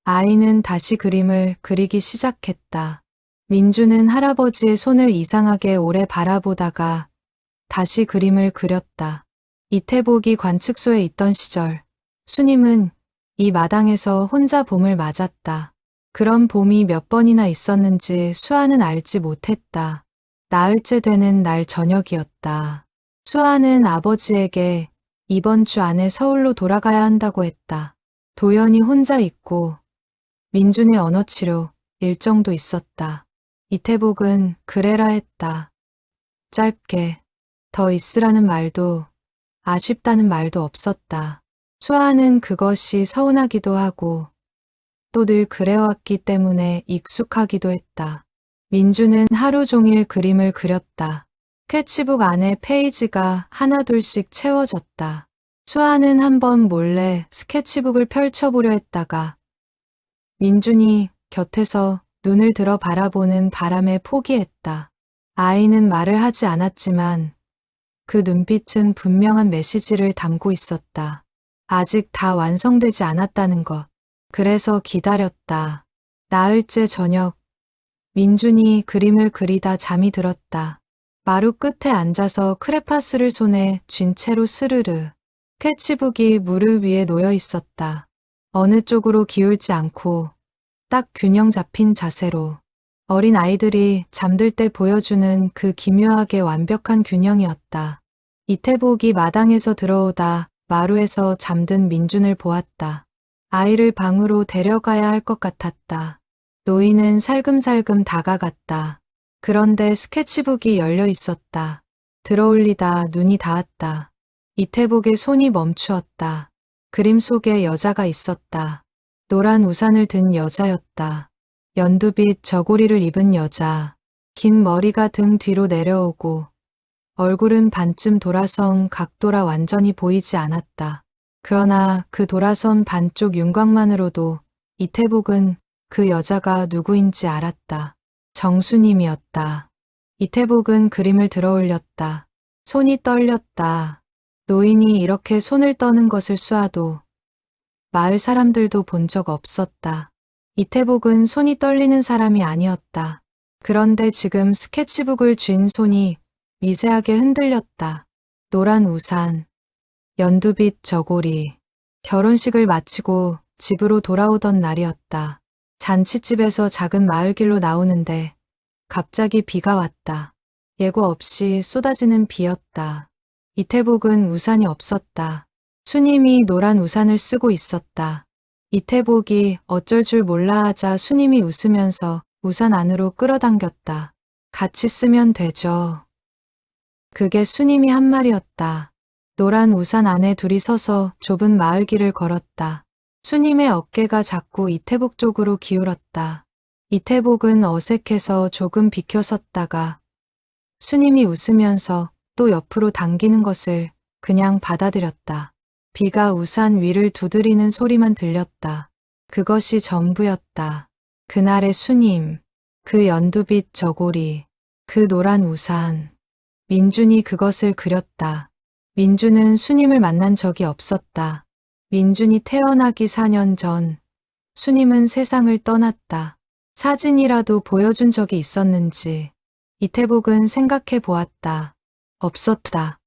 아이는 다시 그림을 그리기 시작했다. 민준은 할아버지의 손을 이상하게 오래 바라보다가 다시 그림을 그렸다. 이태복이 관측소에 있던 시절, 수님은 이 마당에서 혼자 봄을 맞았다. 그런 봄이 몇 번이나 있었는지 수아는 알지 못했다. 나흘째 되는 날 저녁이었다. 수아는 아버지에게 이번 주 안에 서울로 돌아가야 한다고 했다. 도연이 혼자 있고 민준의 언어치료 일정도 있었다. 이태복은 그래라 했다. 짧게. 더 있으라는 말도 아쉽다는 말도 없었다. 수아는 그것이 서운하기도 하고 또 늘 그래왔기 때문에 익숙하기도 했다. 민주는 하루 종일 그림을 그렸다. 스케치북 안에 페이지가 하나둘씩 채워졌다. 수아는 한번 몰래 스케치북을 펼쳐보려 했다가 민준이 곁에서 눈을 들어 바라보는 바람에 포기했다. 아이는 말을 하지 않았지만 그 눈빛은 분명한 메시지를 담고 있었다. 아직 다 완성되지 않았다는 것. 그래서 기다렸다. 나흘째 저녁. 민준이 그림을 그리다 잠이 들었다. 마루 끝에 앉아서 크레파스를 손에 쥔 채로 스르르. 스케치북이 무릎 위에 놓여 있었다. 어느 쪽으로 기울지 않고 딱 균형 잡힌 자세로. 어린 아이들이 잠들 때 보여주는 그 기묘하게 완벽한 균형이었다. 이태복이 마당에서 들어오다 마루에서 잠든 민준을 보았다. 아이를 방으로 데려가야 할 것 같았다. 노인은 살금살금 다가갔다. 그런데 스케치북이 열려 있었다. 들어올리다 눈이 닿았다. 이태복의 손이 멈추었다. 그림 속에 여자가 있었다. 노란 우산을 든 여자였다. 연두빛 저고리를 입은 여자. 긴 머리가 등 뒤로 내려오고 얼굴은 반쯤 돌아선 각도라 완전히 보이지 않았다. 그러나 그 돌아선 반쪽 윤곽만으로도 이태복은 그 여자가 누구인지 알았다. 정수님이었다. 이태복은 그림을 들어올렸다. 손이 떨렸다. 노인이 이렇게 손을 떠는 것을 수아도 마을 사람들도 본 적 없었다. 이태복은 손이 떨리는 사람이 아니었다. 그런데 지금 스케치북을 쥔 손이 미세하게 흔들렸다. 노란 우산, 연두빛 저고리. 결혼식을 마치고 집으로 돌아오던 날이었다. 잔치집에서 작은 마을길로 나오는데 갑자기 비가 왔다. 예고 없이 쏟아지는 비였다. 이태복은 우산이 없었다. 수님이 노란 우산을 쓰고 있었다. 이태복이 어쩔 줄 몰라 하자 수님이 웃으면서 우산 안으로 끌어당겼다. 같이 쓰면 되죠. 그게 수님이 한 말이었다. 노란 우산 안에 둘이 서서 좁은 마을길을 걸었다. 수님의 어깨가 자꾸 이태복 쪽으로 기울었다. 이태복은 어색해서 조금 비켜섰다가 수님이 웃으면서 또 옆으로 당기는 것을 그냥 받아들였다. 비가 우산 위를 두드리는 소리만 들렸다. 그것이 전부였다. 그날의 수님, 그 연두빛 저고리, 그 노란 우산. 민준이 그것을 그렸다. 민준은 수님을 만난 적이 없었다. 민준이 태어나기 4년 전 수님은 세상을 떠났다. 사진이라도 보여준 적이 있었는지 이태복은 생각해 보았다. 없었다.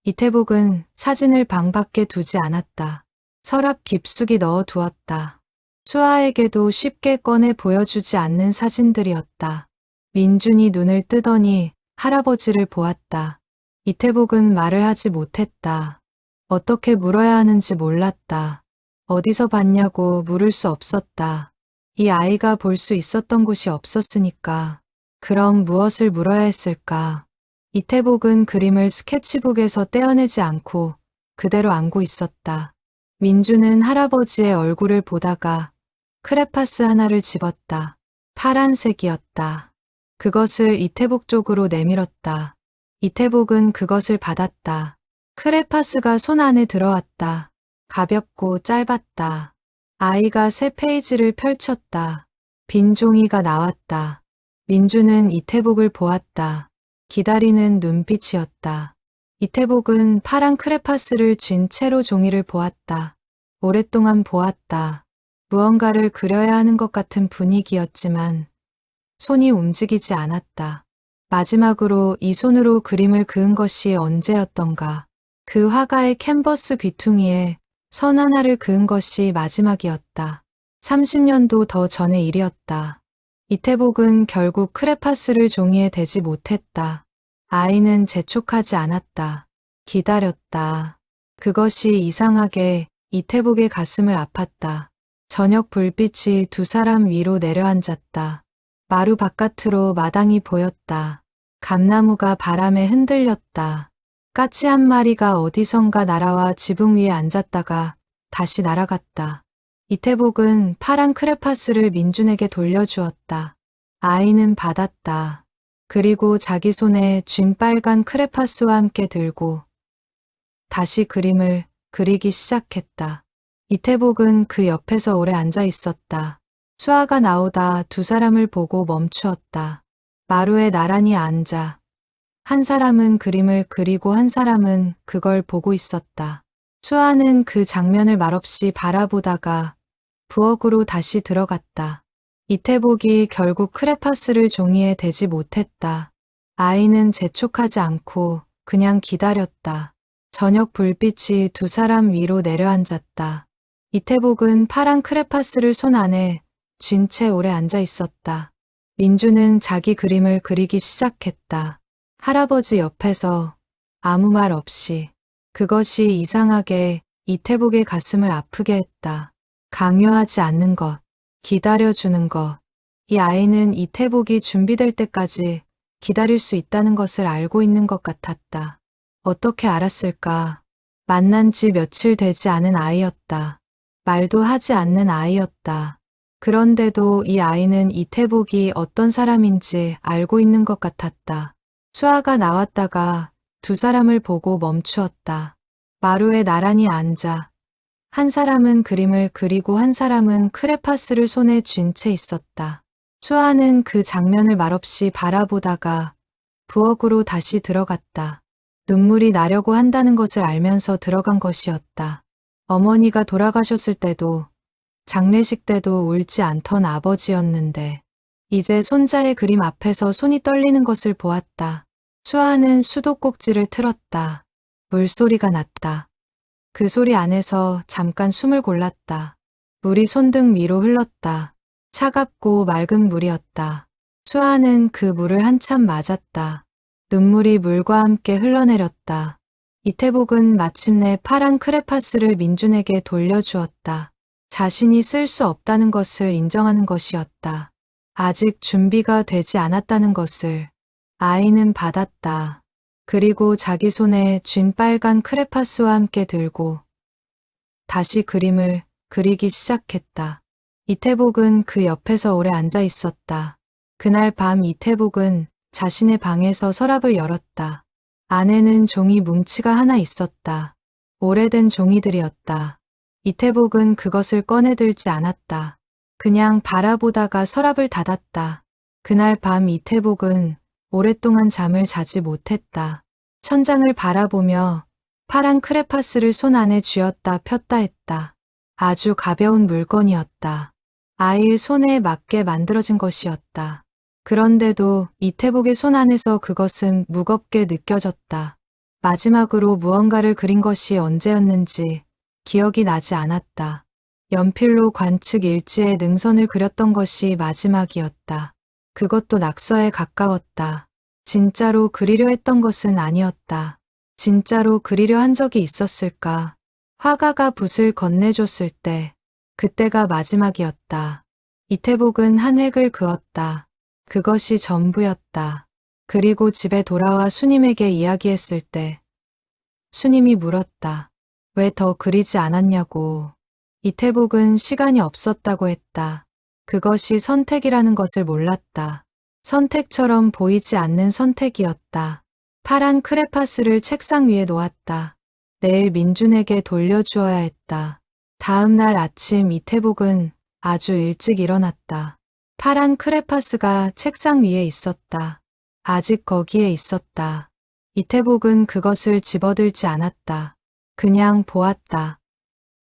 이태복은 사진을 방 밖에 두지 않았다. 서랍 깊숙이 넣어 두었다. 수아에게도 쉽게 꺼내 보여주지 않는 사진들이었다. 민준이 눈을 뜨더니 할아버지를 보았다. 이태복은 말을 하지 못했다. 어떻게 물어야 하는지 몰랐다. 어디서 봤냐고 물을 수 없었다. 이 아이가 볼 수 있었던 곳이 없었으니까. 그럼 무엇을 물어야 했을까? 이태복은 그림을 스케치북에서 떼어내지 않고 그대로 안고 있었다. 민주는 할아버지의 얼굴을 보다가 크레파스 하나를 집었다. 파란색이었다. 그것을 이태복 쪽으로 내밀었다. 이태복은 그것을 받았다. 크레파스가 손 안에 들어왔다. 가볍고 짧았다. 아이가 새 페이지를 펼쳤다. 빈 종이가 나왔다. 민주는 이태복을 보았다. 기다리는 눈빛이었다. 이태복은 파란 크레파스를 쥔 채로 종이를 보았다. 오랫동안 보았다. 무언가를 그려야 하는 것 같은 분위기였지만 손이 움직이지 않았다. 마지막으로 이 손으로 그림을 그은 것이 언제였던가. 그 화가의 캔버스 귀퉁이에 선 하나를 그은 것이 마지막이었다. 30년도 더 전의 일이었다. 이태복은 결국 크레파스를 종이에 대지 못했다. 아이는 재촉하지 않았다. 기다렸다. 그것이 이상하게 이태복의 가슴을 아팠다. 저녁 불빛이 두 사람 위로 내려앉았다. 마루 바깥으로 마당이 보였다. 감나무가 바람에 흔들렸다. 까치 한 마리가 어디선가 날아와 지붕 위에 앉았다가 다시 날아갔다. 이태복은 파란 크레파스를 민준에게 돌려주었다. 아이는 받았다. 그리고 자기 손에 쥔 빨간 크레파스와 함께 들고 다시 그림을 그리기 시작했다. 이태복은 그 옆에서 오래 앉아 있었다. 수아가 나오다 두 사람을 보고 멈추었다. 마루에 나란히 앉아 한 사람은 그림을 그리고 한 사람은 그걸 보고 있었다. 수아는 그 장면을 말없이 바라보다가 부엌으로 다시 들어갔다. 이태복이 결국 크레파스를 종이에 대지 못했다. 아이는 재촉하지 않고 그냥 기다렸다. 저녁 불빛이 두 사람 위로 내려앉았다. 이태복은 파란 크레파스를 손 안에 쥔 채 오래 앉아 있었다. 민주는 자기 그림을 그리기 시작했다. 할아버지 옆에서 아무 말 없이. 그것이 이상하게 이태복의 가슴을 아프게 했다. 강요하지 않는 것, 기다려주는 것. 이 아이는 이태복이 준비될 때까지 기다릴 수 있다는 것을 알고 있는 것 같았다. 어떻게 알았을까? 만난 지 며칠 되지 않은 아이였다. 말도 하지 않는 아이였다. 그런데도 이 아이는 이태복이 어떤 사람인지 알고 있는 것 같았다. 수아가 나왔다가 두 사람을 보고 멈추었다. 마루에 나란히 앉아 한 사람은 그림을 그리고 한 사람은 크레파스를 손에 쥔 채 있었다. 수아는 그 장면을 말없이 바라보다가 부엌으로 다시 들어갔다. 눈물이 나려고 한다는 것을 알면서 들어간 것이었다. 어머니가 돌아가셨을 때도 장례식 때도 울지 않던 아버지였는데 이제 손자의 그림 앞에서 손이 떨리는 것을 보았다. 수아는 수도꼭지를 틀었다. 물소리가 났다. 그 소리 안에서 잠깐 숨을 골랐다. 물이 손등 위로 흘렀다. 차갑고 맑은 물이었다. 수아는 그 물을 한참 맞았다. 눈물이 물과 함께 흘러내렸다. 이태복은 마침내 파란 크레파스를 민준에게 돌려주었다. 자신이 쓸 수 없다는 것을 인정하는 것이었다. 아직 준비가 되지 않았다는 것을 아이는 받았다. 그리고 자기 손에 쥔 빨간 크레파스와 함께 들고 다시 그림을 그리기 시작했다. 이태복은 그 옆에서 오래 앉아 있었다. 그날 밤 이태복은 자신의 방에서 서랍을 열었다. 안에는 종이 뭉치가 하나 있었다. 오래된 종이들이었다. 이태복은 그것을 꺼내들지 않았다. 그냥 바라보다가 서랍을 닫았다. 그날 밤 이태복은 오랫동안 잠을 자지 못했다. 천장을 바라보며 파란 크레파스를 손 안에 쥐었다 폈다 했다. 아주 가벼운 물건이었다. 아이의 손에 맞게 만들어진 것이었다. 그런데도 이태복의 손 안에서 그것은 무겁게 느껴졌다. 마지막으로 무언가를 그린 것이 언제였는지 기억이 나지 않았다. 연필로 관측 일지에 능선을 그렸던 것이 마지막이었다. 그것도 낙서에 가까웠다. 진짜로 그리려 했던 것은 아니었다. 진짜로 그리려 한 적이 있었을까? 화가가 붓을 건네줬을 때, 그때가 마지막이었다. 이태복은 한 획을 그었다. 그것이 전부였다. 그리고 집에 돌아와 수님에게 이야기했을 때, 수님이 물었다. 왜 더 그리지 않았냐고. 이태복은 시간이 없었다고 했다. 그것이 선택이라는 것을 몰랐다. 선택처럼 보이지 않는 선택이었다. 파란 크레파스를 책상 위에 놓았다. 내일 민준에게 돌려주어야 했다. 다음 날 아침 이태복은 아주 일찍 일어났다. 파란 크레파스가 책상 위에 있었다. 아직 거기에 있었다. 이태복은 그것을 집어들지 않았다. 그냥 보았다.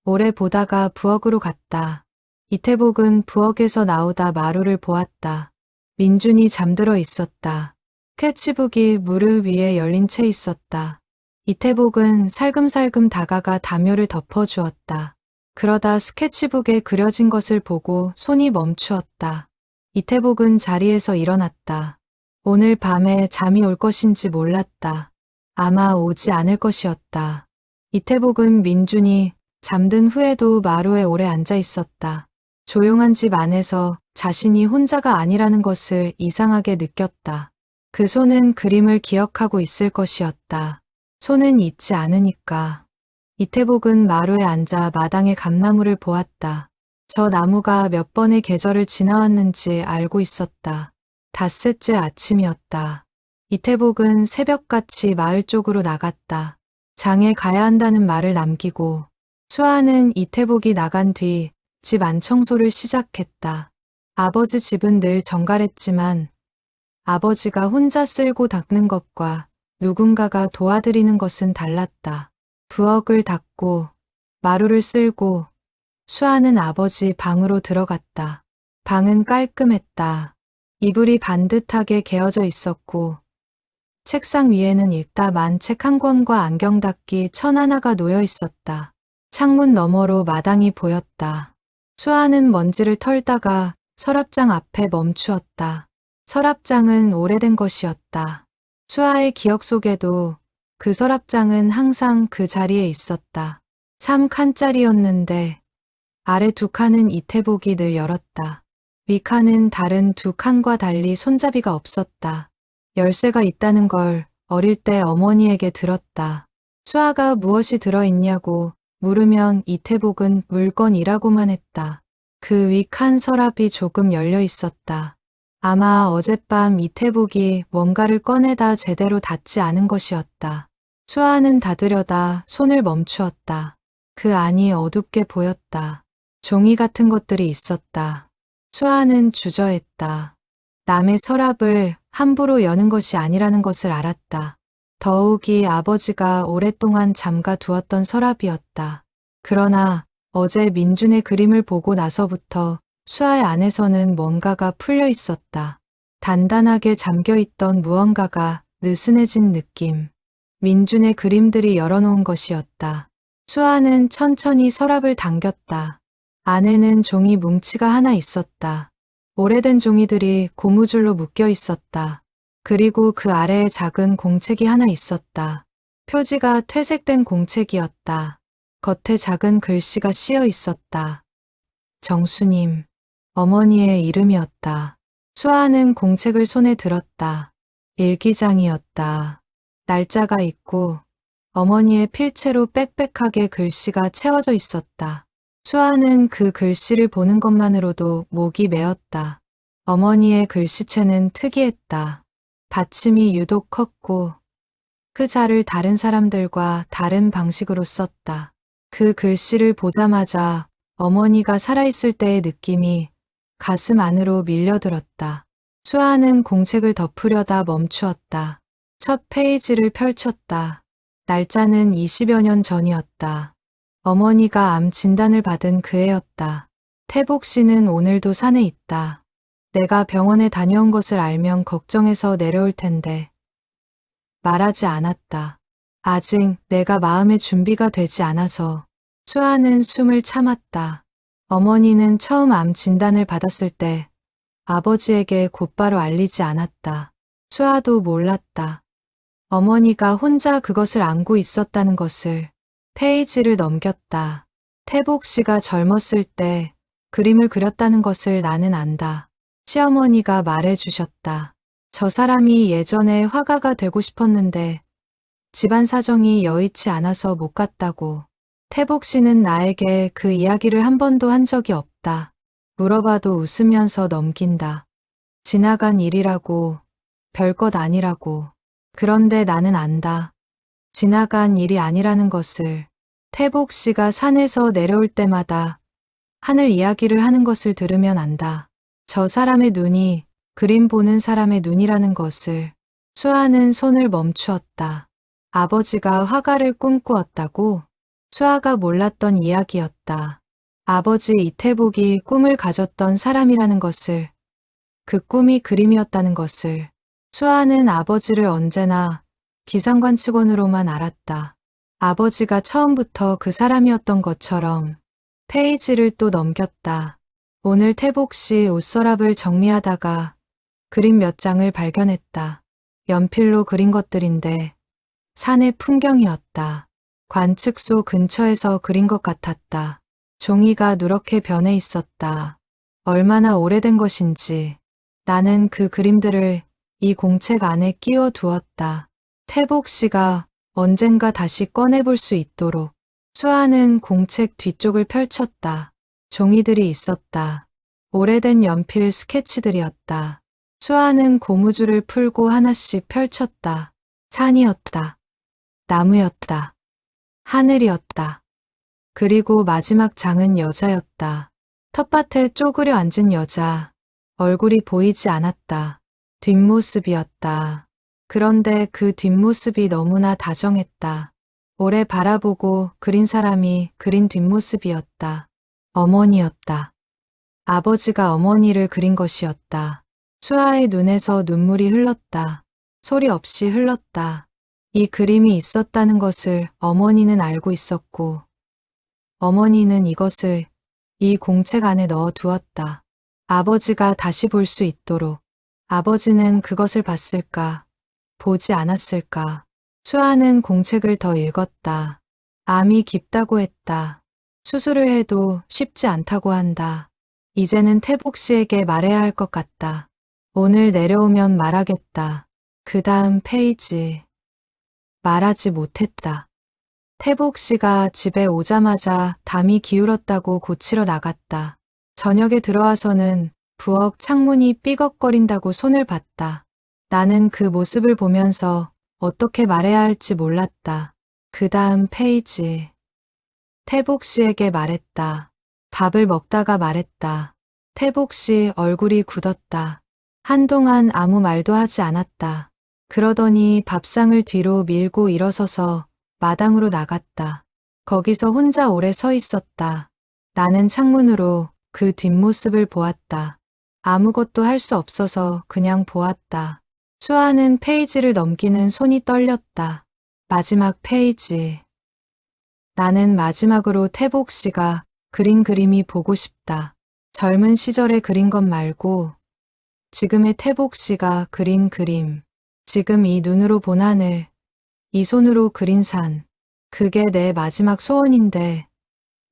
오래 보다가 부엌으로 갔다. 이태복은 부엌에서 나오다 마루를 보았다. 민준이 잠들어 있었다. 스케치북이 무릎 위에 열린 채 있었다. 이태복은 살금살금 다가가 담요를 덮어주었다. 그러다 스케치북에 그려진 것을 보고 손이 멈추었다. 이태복은 자리에서 일어났다. 오늘 밤에 잠이 올 것인지 몰랐다. 아마 오지 않을 것이었다. 이태복은 민준이 잠든 후에도 마루에 오래 앉아 있었다. 조용한 집 안에서 자신이 혼자가 아니라는 것을 이상하게 느꼈다. 그 손은 그림을 기억하고 있을 것이었다. 손은 잊지 않으니까. 이태복은 마루에 앉아 마당의 감나무를 보았다. 저 나무가 몇 번의 계절을 지나왔는지 알고 있었다. 닷새째 아침이었다. 이태복은 새벽같이 마을 쪽으로 나갔다. 장에 가야 한다는 말을 남기고 수아는 이태복이 나간 뒤 집 안청소를 시작했다. 아버지 집은 늘 정갈했지만 아버지가 혼자 쓸고 닦는 것과 누군가가 도와드리는 것은 달랐다. 부엌을 닦고 마루를 쓸고 수아는 아버지 방으로 들어갔다. 방은 깔끔했다. 이불이 반듯하게 개어져 있었고 책상 위에는 읽다 만 책 한 권과 안경 닦기 천 하나가 놓여 있었다. 창문 너머로 마당이 보였다. 수아는 먼지를 털다가 서랍장 앞에 멈추었다. 서랍장은 오래된 것이었다. 수아의 기억 속에도 그 서랍장은 항상 그 자리에 있었다. 3칸짜리였는데 아래 2칸은 이태복이 늘 열었다. 윗칸은 다른 2칸과 달리 손잡이가 없었다. 열쇠가 있다는 걸 어릴 때 어머니에게 들었다. 수아가 무엇이 들어있냐고 물으면 이태복은 물건이라고만 했다. 그 윗칸 서랍이 조금 열려 있었다. 아마 어젯밤 이태복이 뭔가를 꺼내다 제대로 닫지 않은 것이었다. 수아는 닫으려다 손을 멈추었다. 그 안이 어둡게 보였다. 종이 같은 것들이 있었다. 수아는 주저했다. 남의 서랍을 함부로 여는 것이 아니라는 것을 알았다. 더욱이 아버지가 오랫동안 잠가 두었던 서랍이었다. 그러나 어제 민준의 그림을 보고 나서부터 수아의 안에서는 뭔가가 풀려 있었다. 단단하게 잠겨있던 무언가가 느슨해진 느낌. 민준의 그림들이 열어놓은 것이었다. 수아는 천천히 서랍을 당겼다. 안에는 종이 뭉치가 하나 있었다. 오래된 종이들이 고무줄로 묶여 있었다. 그리고 그 아래에 작은 공책이 하나 있었다. 표지가 퇴색된 공책이었다. 겉에 작은 글씨가 씌어 있었다. 정수님, 어머니의 이름이었다. 수아는 공책을 손에 들었다. 일기장이었다. 날짜가 있고 어머니의 필체로 빽빽하게 글씨가 채워져 있었다. 수아는 그 글씨를 보는 것만으로도 목이 메었다. 어머니의 글씨체는 특이했다. 받침이 유독 컸고 그 자를 다른 사람들과 다른 방식으로 썼다. 그 글씨를 보자마자 어머니가 살아있을 때의 느낌이 가슴 안으로 밀려들었다. 수아는 공책을 덮으려다 멈추었다. 첫 페이지를 펼쳤다. 날짜는 20여 년 전이었다. 어머니가 암 진단을 받은 그 해였다. 태복 씨는 오늘도 산에 있다. 내가 병원에 다녀온 것을 알면 걱정해서 내려올 텐데. 말하지 않았다. 아직 내가 마음의 준비가 되지 않아서. 수아는 숨을 참았다. 어머니는 처음 암 진단을 받았을 때 아버지에게 곧바로 알리지 않았다. 수아도 몰랐다. 어머니가 혼자 그것을 안고 있었다는 것을. 페이지를 넘겼다. 태복 씨가 젊었을 때 그림을 그렸다는 것을 나는 안다. 시어머니가 말해주셨다. 저 사람이 예전에 화가가 되고 싶었는데 집안 사정이 여의치 않아서 못 갔다고. 태복 씨는 나에게 그 이야기를 한 번도 한 적이 없다. 물어봐도 웃으면서 넘긴다. 지나간 일이라고, 별것 아니라고. 그런데 나는 안다. 지나간 일이 아니라는 것을. 태복 씨가 산에서 내려올 때마다 하늘 이야기를 하는 것을 들으면 안다. 저 사람의 눈이 그림 보는 사람의 눈이라는 것을. 수아는 손을 멈추었다. 아버지가 화가를 꿈꾸었다고? 수아가 몰랐던 이야기였다. 아버지 이태복이 꿈을 가졌던 사람이라는 것을. 그 꿈이 그림이었다는 것을. 수아는 아버지를 언제나 기상관측원으로만 알았다. 아버지가 처음부터 그 사람이었던 것처럼. 페이지를 또 넘겼다. 오늘 태복 씨 옷서랍을 정리하다가 그림 몇 장을 발견했다. 연필로 그린 것들인데 산의 풍경이었다. 관측소 근처에서 그린 것 같았다. 종이가 누렇게 변해 있었다. 얼마나 오래된 것인지. 나는 그 그림들을 이 공책 안에 끼워 두었다. 태복 씨가 언젠가 다시 꺼내볼 수 있도록. 수아는 공책 뒤쪽을 펼쳤다. 종이들이 있었다. 오래된 연필 스케치들이었다. 수아는 고무줄을 풀고 하나씩 펼쳤다. 산이었다. 나무였다. 하늘이었다. 그리고 마지막 장은 여자였다. 텃밭에 쪼그려 앉은 여자. 얼굴이 보이지 않았다. 뒷모습이었다. 그런데 그 뒷모습이 너무나 다정했다. 오래 바라보고 그린 사람이 그린 뒷모습이었다. 어머니였다. 아버지가 어머니를 그린 것이었다. 수아의 눈에서 눈물이 흘렀다. 소리 없이 흘렀다. 이 그림이 있었다는 것을 어머니는 알고 있었고, 어머니는 이것을 이 공책 안에 넣어 두었다. 아버지가 다시 볼 수 있도록. 아버지는 그것을 봤을까? 보지 않았을까? 수아는 공책을 더 읽었다. 암이 깊다고 했다. 수술을 해도 쉽지 않다고 한다. 이제는 태복 씨에게 말해야 할 것 같다. 오늘 내려오면 말하겠다. 그 다음 페이지. 말하지 못했다. 태복 씨가 집에 오자마자 담이 기울었다고 고치러 나갔다. 저녁에 들어와서는 부엌 창문이 삐걱거린다고 손을 봤다. 나는 그 모습을 보면서 어떻게 말해야 할지 몰랐다. 그 다음 페이지. 태복 씨에게 말했다. 밥을 먹다가 말했다. 태복 씨 얼굴이 굳었다. 한동안 아무 말도 하지 않았다. 그러더니 밥상을 뒤로 밀고 일어서서 마당으로 나갔다. 거기서 혼자 오래 서 있었다. 나는 창문으로 그 뒷모습을 보았다. 아무것도 할 수 없어서 그냥 보았다. 수아는 페이지를 넘기는 손이 떨렸다. 마지막 페이지. 나는 마지막으로 태복 씨가 그린 그림이 보고 싶다. 젊은 시절에 그린 것 말고 지금의 태복 씨가 그린 그림. 지금 이 눈으로 본 하늘, 이 손으로 그린 산. 그게 내 마지막 소원인데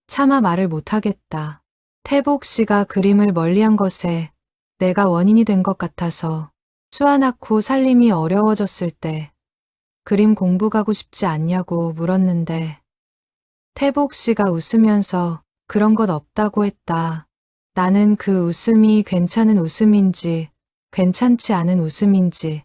차마 말을 못하겠다. 태복 씨가 그림을 멀리한 것에 내가 원인이 된 것 같아서 수아 낳고 살림이 어려워졌을 때 그림 공부 가고 싶지 않냐고 물었는데 태복 씨가 웃으면서 그런 것 없다고 했다. 나는 그 웃음이 괜찮은 웃음인지 괜찮지 않은 웃음인지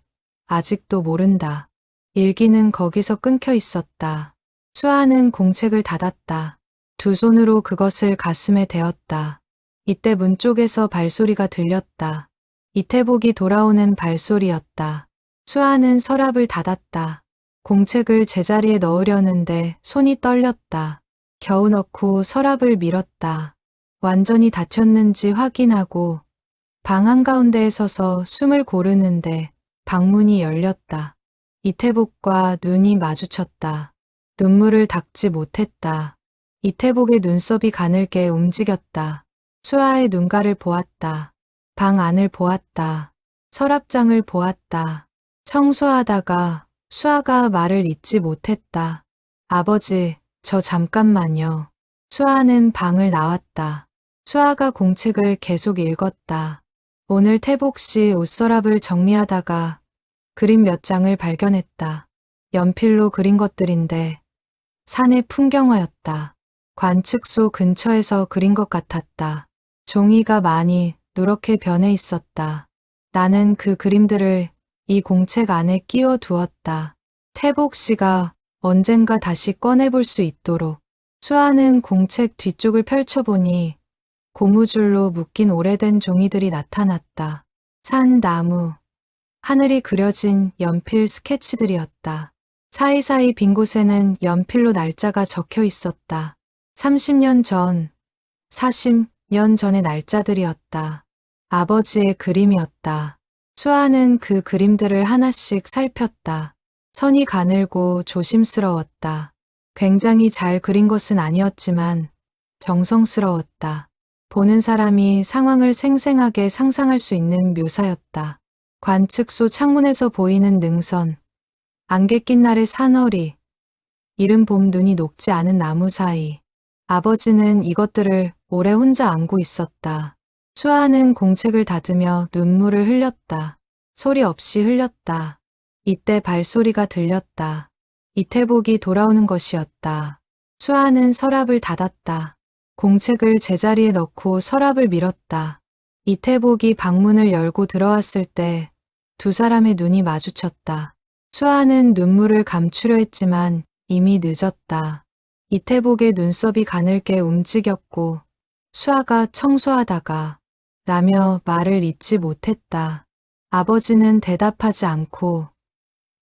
아직도 모른다. 일기는 거기서 끊겨 있었다. 수아는 공책을 닫았다. 두 손으로 그것을 가슴에 대었다. 이때 문 쪽에서 발소리가 들렸다. 이태복이 돌아오는 발소리였다. 수아는 서랍을 닫았다. 공책을 제자리에 넣으려는데 손이 떨렸다. 겨우 넣고 서랍을 밀었다. 완전히 닫혔는지 확인하고 방 한가운데에 서서 숨을 고르는데 방문이 열렸다. 이태복과 눈이 마주쳤다. 눈물을 닦지 못했다. 이태복의 눈썹이 가늘게 움직였다. 수아의 눈가를 보았다. 방 안을 보았다. 서랍장을 보았다. 청소하다가 수아가 말을 잇지 못했다. 아버지, 저 잠깐만요. 수아는 방을 나왔다. 수아가 공책을 계속 읽었다. 오늘 태복 씨 옷서랍을 정리하다가 그림 몇 장을 발견했다. 연필로 그린 것들인데 산의 풍경화였다. 관측소 근처에서 그린 것 같았다. 종이가 많이 누렇게 변해 있었다. 나는 그 그림들을 이 공책 안에 끼워 두었다. 태복 씨가 언젠가 다시 꺼내볼 수 있도록. 수아는 공책 뒤쪽을 펼쳐보니 고무줄로 묶인 오래된 종이들이 나타났다. 산, 나무, 하늘이 그려진 연필 스케치들이었다. 사이사이 빈 곳에는 연필로 날짜가 적혀 있었다. 30년 전, 40년 전의 날짜들이었다. 아버지의 그림이었다. 수아는 그 그림들을 하나씩 살폈다. 선이 가늘고 조심스러웠다. 굉장히 잘 그린 것은 아니었지만 정성스러웠다. 보는 사람이 상황을 생생하게 상상할 수 있는 묘사였다. 관측소 창문에서 보이는 능선, 안개 낀 날의 산허리, 이른 봄 눈이 녹지 않은 나무 사이. 아버지는 이것들을 오래 혼자 안고 있었다. 수아는 공책을 닫으며 눈물을 흘렸다. 소리 없이 흘렸다. 이때 발소리가 들렸다. 이태복이 돌아오는 것이었다. 수아는 서랍을 닫았다. 공책을 제자리에 넣고 서랍을 밀었다. 이태복이 방문을 열고 들어왔을 때 두 사람의 눈이 마주쳤다. 수아는 눈물을 감추려 했지만 이미 늦었다. 이태복의 눈썹이 가늘게 움직였고 수아가 청소하다가 라며 말을 잇지 못했다. 아버지는 대답하지 않고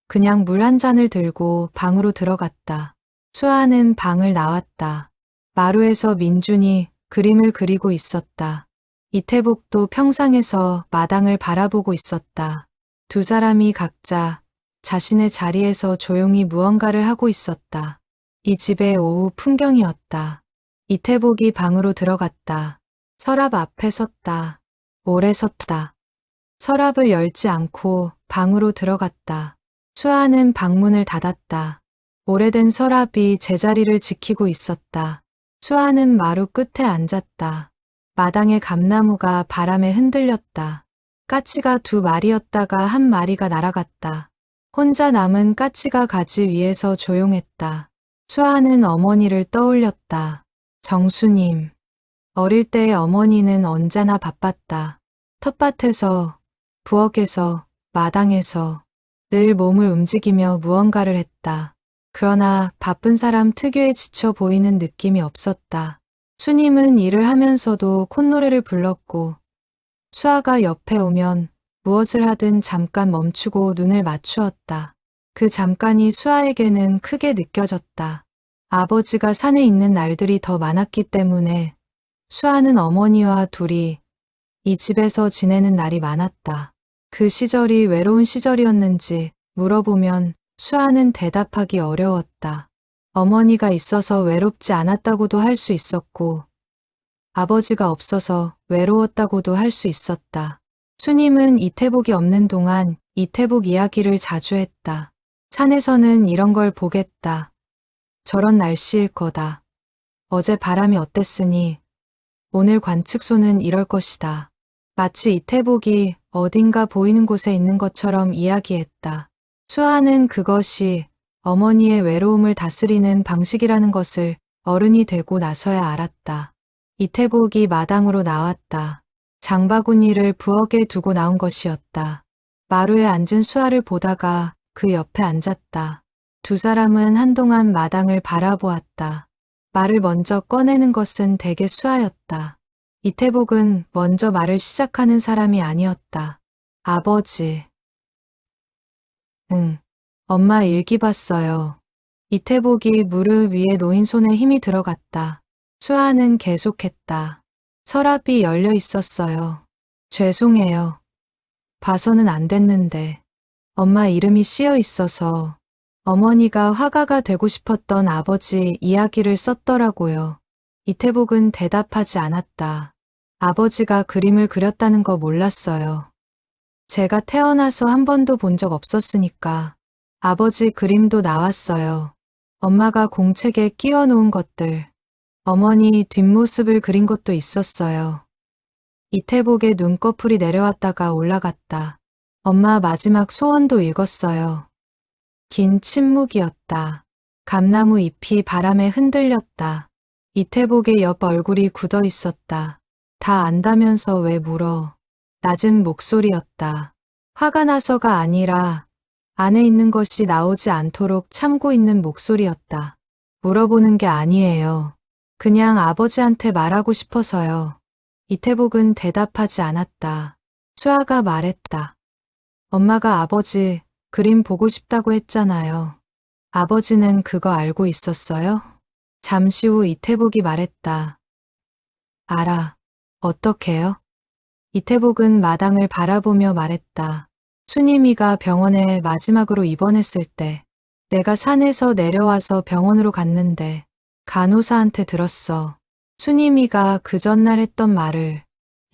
그냥 물 한 잔을 들고 방으로 들어갔다. 수아는 방을 나왔다. 마루에서 민준이 그림을 그리고 있었다. 이태복도 평상에서 마당을 바라보고 있었다. 두 사람이 각자 자신의 자리에서 조용히 무언가를 하고 있었다. 이 집의 오후 풍경이었다. 이태복이 방으로 들어갔다. 서랍 앞에 섰다. 오래 섰다. 서랍을 열지 않고 방으로 들어갔다. 수아는 방문을 닫았다. 오래된 서랍이 제자리를 지키고 있었다. 수아는 마루 끝에 앉았다. 마당의 감나무가 바람에 흔들렸다. 까치가 두 마리였다가 한 마리가 날아갔다. 혼자 남은 까치가 가지 위에서 조용했다. 수아는 어머니를 떠올렸다. 정수님. 어릴 때의 어머니는 언제나 바빴다. 텃밭에서, 부엌에서, 마당에서 늘 몸을 움직이며 무언가를 했다. 그러나 바쁜 사람 특유의 지쳐 보이는 느낌이 없었다. 수님은 일을 하면서도 콧노래를 불렀고 수아가 옆에 오면 무엇을 하든 잠깐 멈추고 눈을 맞추었다. 그 잠깐이 수아에게는 크게 느껴졌다. 아버지가 산에 있는 날들이 더 많았기 때문에 수아는 어머니와 둘이 이 집에서 지내는 날이 많았다. 그 시절이 외로운 시절이었는지 물어보면 수아는 대답하기 어려웠다. 어머니가 있어서 외롭지 않았다고도 할 수 있었고 아버지가 없어서 외로웠다고도 할 수 있었다. 수님은 이태복이 없는 동안 이태복 이야기를 자주 했다. 산에서는 이런 걸 보겠다. 저런 날씨일 거다. 어제 바람이 어땠으니 오늘 관측소는 이럴 것이다. 마치 이태복이 어딘가 보이는 곳에 있는 것처럼 이야기했다. 수아는 그것이 어머니의 외로움을 다스리는 방식이라는 것을 어른이 되고 나서야 알았다. 이태복이 마당으로 나왔다. 장바구니를 부엌에 두고 나온 것이었다. 마루에 앉은 수아를 보다가 그 옆에 앉았다. 두 사람은 한동안 마당을 바라보았다. 말을 먼저 꺼내는 것은 대개 수아였다. 이태복은 먼저 말을 시작하는 사람이 아니었다. 아버지. 응. 엄마 일기 봤어요. 이태복이 무릎 위에 놓인 손에 힘이 들어갔다. 수아는 계속했다. 서랍이 열려 있었어요. 죄송해요. 봐서는 안 됐는데. 엄마 이름이 씌어 있어서 어머니가 화가가 되고 싶었던 아버지 이야기를 썼더라고요. 이태복은 대답하지 않았다. 아버지가 그림을 그렸다는 거 몰랐어요. 제가 태어나서 한 번도 본 적 없었으니까. 아버지 그림도 나왔어요. 엄마가 공책에 끼워 놓은 것들. 어머니 뒷모습을 그린 것도 있었어요. 이태복의 눈꺼풀이 내려왔다가 올라갔다. 엄마 마지막 소원도 읽었어요. 긴 침묵이었다. 감나무 잎이 바람에 흔들렸다. 이태복의 옆 얼굴이 굳어 있었다. 다 안다면서 왜 물어? 낮은 목소리였다. 화가 나서가 아니라 안에 있는 것이 나오지 않도록 참고 있는 목소리였다. 물어보는 게 아니에요. 그냥 아버지한테 말하고 싶어서요. 이태복은 대답하지 않았다. 수아가 말했다. 엄마가 아버지 그림 보고 싶다고 했잖아요. 아버지는 그거 알고 있었어요? 잠시 후 이태복이 말했다. 알아. 어떻게요? 이태복은 마당을 바라보며 말했다. 수님이가 병원에 마지막으로 입원했을 때 내가 산에서 내려와서 병원으로 갔는데 간호사한테 들었어. 수님이가 그 전날 했던 말을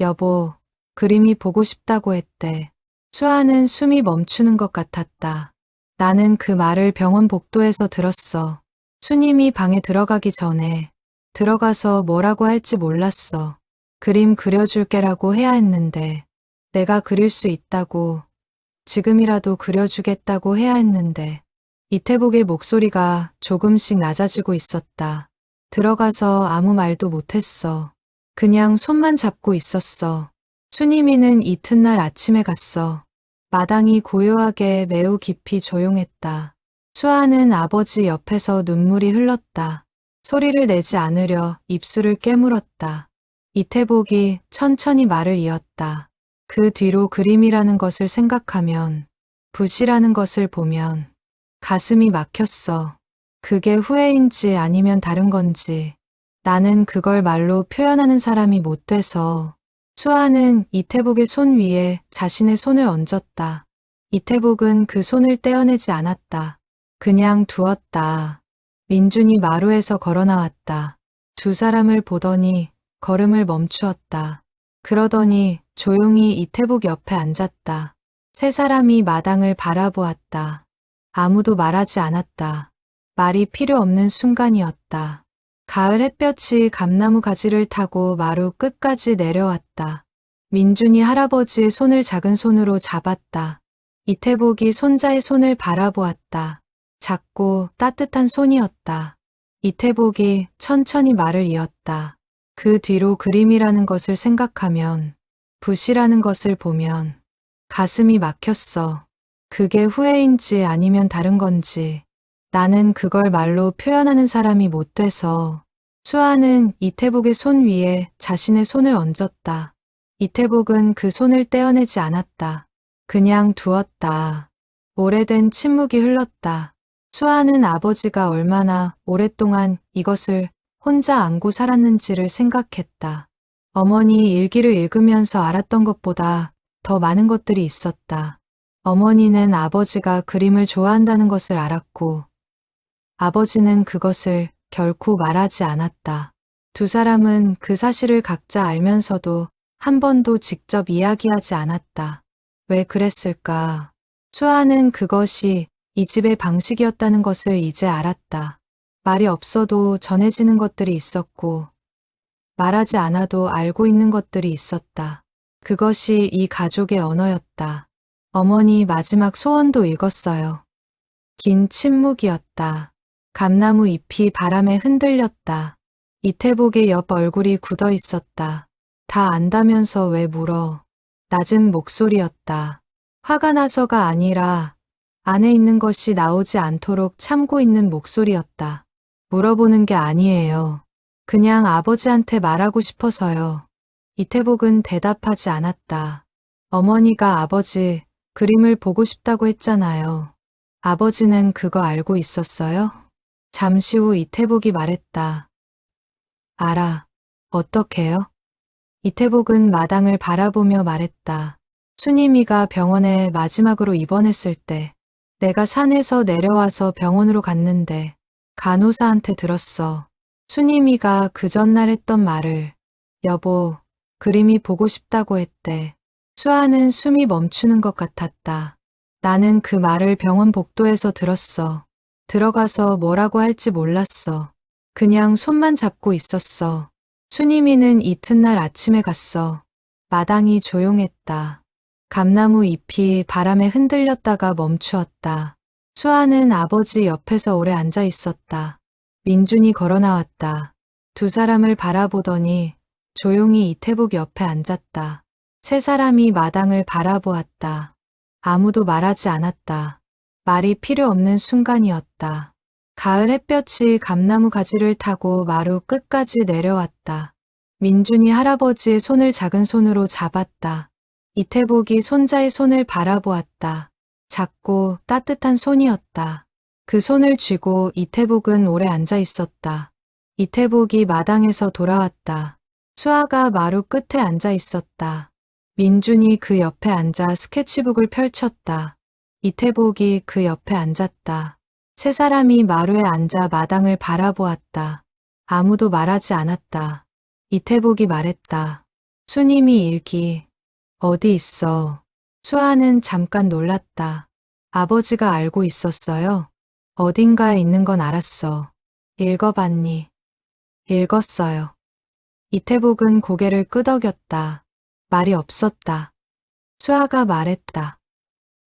여보, 그림이 보고 싶다고 했대. 수아는 숨이 멈추는 것 같았다. 나는 그 말을 병원 복도에서 들었어. 수님이 방에 들어가기 전에 들어가서 뭐라고 할지 몰랐어. 그림 그려줄게라고 해야 했는데 내가 그릴 수 있다고 지금이라도 그려주겠다고 해야 했는데 이태복의 목소리가 조금씩 낮아지고 있었다. 들어가서 아무 말도 못했어. 그냥 손만 잡고 있었어. 수님이는 이튿날 아침에 갔어. 마당이 고요하게 매우 깊이 조용했다. 수아는 아버지 옆에서 눈물이 흘렀다. 소리를 내지 않으려 입술을 깨물었다. 이태복이 천천히 말을 이었다. 그 뒤로 그림이라는 것을 생각하면, 붓이라는 것을 보면 가슴이 막혔어. 그게 후회인지 아니면 다른 건지 나는 그걸 말로 표현하는 사람이 못 돼서. 수아는 이태복의 손 위에 자신의 손을 얹었다. 이태복은 그 손을 떼어내지 않았다. 그냥 두었다. 민준이 마루에서 걸어 나왔다. 두 사람을 보더니 걸음을 멈추었다. 그러더니 조용히 이태복 옆에 앉았다. 세 사람이 마당을 바라보았다. 아무도 말하지 않았다. 말이 필요 없는 순간이었다. 가을 햇볕이 감나무 가지를 타고 마루 끝까지 내려왔다. 민준이 할아버지의 손을 작은 손으로 잡았다. 이태복이 손자의 손을 바라보았다. 작고 따뜻한 손이었다. 이태복이 천천히 말을 이었다. 그 뒤로 그림이라는 것을 생각하면, 붓이라는 것을 보면 가슴이 막혔어. 그게 후회인지 아니면 다른 건지 나는 그걸 말로 표현하는 사람이 못 돼서. 수아는 이태복의 손 위에 자신의 손을 얹었다. 이태복은 그 손을 떼어내지 않았다. 그냥 두었다. 오래된 침묵이 흘렀다. 수아는 아버지가 얼마나 오랫동안 이것을 혼자 안고 살았는지를 생각했다. 어머니 일기를 읽으면서 알았던 것보다 더 많은 것들이 있었다. 어머니는 아버지가 그림을 좋아한다는 것을 알았고, 아버지는 그것을 결코 말하지 않았다. 두 사람은 그 사실을 각자 알면서도 한 번도 직접 이야기하지 않았다. 왜 그랬을까? 수아는 그것이 이 집의 방식이었다는 것을 이제 알았다. 말이 없어도 전해지는 것들이 있었고, 말하지 않아도 알고 있는 것들이 있었다. 그것이 이 가족의 언어였다. 어머니 마지막 소원도 읽었어요. 긴 침묵이었다. 감나무 잎이 바람에 흔들렸다. 이태복의 옆 얼굴이 굳어 있었다. 다 안다면서 왜 물어? 낮은 목소리였다. 화가 나서가 아니라 안에 있는 것이 나오지 않도록 참고 있는 목소리였다. 물어보는 게 아니에요. 그냥 아버지한테 말하고 싶어서요. 이태복은 대답하지 않았다. 어머니가 아버지 그림을 보고 싶다고 했잖아요. 아버지는 그거 알고 있었어요? 잠시 후 이태복이 말했다. 알아. 어떻게요? 이태복은 마당을 바라보며 말했다. 순임이가 병원에 마지막으로 입원했을 때 내가 산에서 내려와서 병원으로 갔는데 간호사한테 들었어. 순임이가 그 전날 했던 말을 여보, 그림이 보고 싶다고 했대. 수아는 숨이 멈추는 것 같았다. 나는 그 말을 병원 복도에서 들었어. 들어가서 뭐라고 할지 몰랐어. 그냥 손만 잡고 있었어. 순임이는 이튿날 아침에 갔어. 마당이 조용했다. 감나무 잎이 바람에 흔들렸다가 멈추었다. 수아는 아버지 옆에서 오래 앉아 있었다. 민준이 걸어 나왔다. 두 사람을 바라보더니 조용히 이태복 옆에 앉았다. 세 사람이 마당을 바라보았다. 아무도 말하지 않았다. 말이 필요 없는 순간이었다. 가을 햇볕이 감나무 가지를 타고 마루 끝까지 내려왔다. 민준이 할아버지의 손을 작은 손으로 잡았다. 이태복이 손자의 손을 바라보았다. 작고 따뜻한 손이었다. 그 손을 쥐고 이태복은 오래 앉아 있었다. 이태복이 마당에서 돌아왔다. 수아가 마루 끝에 앉아 있었다. 민준이 그 옆에 앉아 스케치북을 펼쳤다. 이태복이 그 옆에 앉았다. 세 사람이 마루에 앉아 마당을 바라보았다. 아무도 말하지 않았다. 이태복이 말했다. 순임이 일기. 어디 있어? 수아는 잠깐 놀랐다. 아버지가 알고 있었어요? 어딘가에 있는 건 알았어. 읽어봤니? 읽었어요. 이태복은 고개를 끄덕였다. 말이 없었다. 수아가 말했다.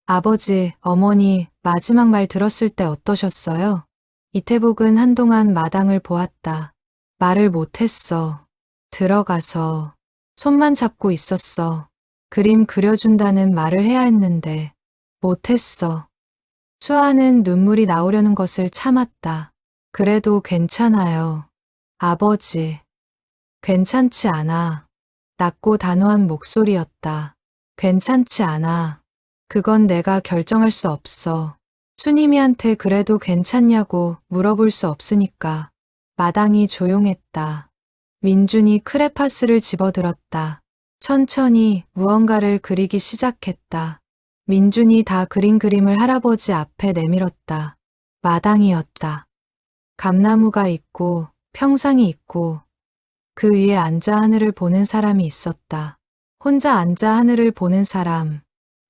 아버지, 어머니 마지막 말 들었을 때 어떠셨어요? 이태복은 한동안 마당을 보았다. 말을 못했어. 들어가서 손만 잡고 있었어. 그림 그려준다는 말을 해야 했는데 못했어. 수아는 눈물이 나오려는 것을 참았다. 그래도 괜찮아요. 아버지. 괜찮지 않아. 낮고 단호한 목소리였다. 괜찮지 않아. 그건 내가 결정할 수 없어. 순임이한테 그래도 괜찮냐고 물어볼 수 없으니까. 마당이 조용했다. 민준이 크레파스를 집어들었다. 천천히 무언가를 그리기 시작했다. 민준이 다 그린 그림을 할아버지 앞에 내밀었다. 마당이었다. 감나무가 있고 평상이 있고 그 위에 앉아 하늘을 보는 사람이 있었다. 혼자 앉아 하늘을 보는 사람.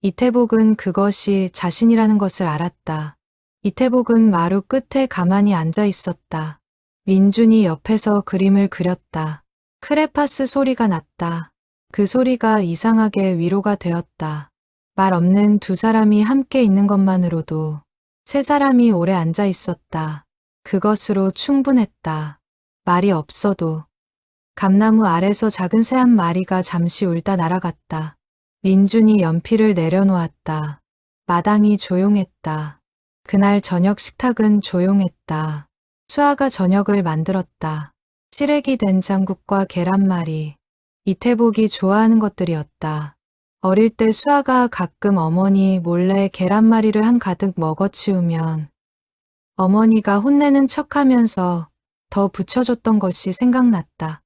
이태복은 그것이 자신이라는 것을 알았다. 이태복은 마루 끝에 가만히 앉아 있었다. 민준이 옆에서 그림을 그렸다. 크레파스 소리가 났다. 그 소리가 이상하게 위로가 되었다. 말 없는 두 사람이 함께 있는 것만으로도 세 사람이 오래 앉아 있었다. 그것으로 충분했다. 말이 없어도. 감나무 아래서 작은 새 한 마리가 잠시 울다 날아갔다. 민준이 연필을 내려놓았다. 마당이 조용했다. 그날 저녁 식탁은 조용했다. 수아가 저녁을 만들었다. 시래기 된장국과 계란말이. 이태복이 좋아하는 것들이었다. 어릴 때 수아가 가끔 어머니 몰래 계란말이를 한 가득 먹어치우면 어머니가 혼내는 척하면서 더 붙여줬던 것이 생각났다.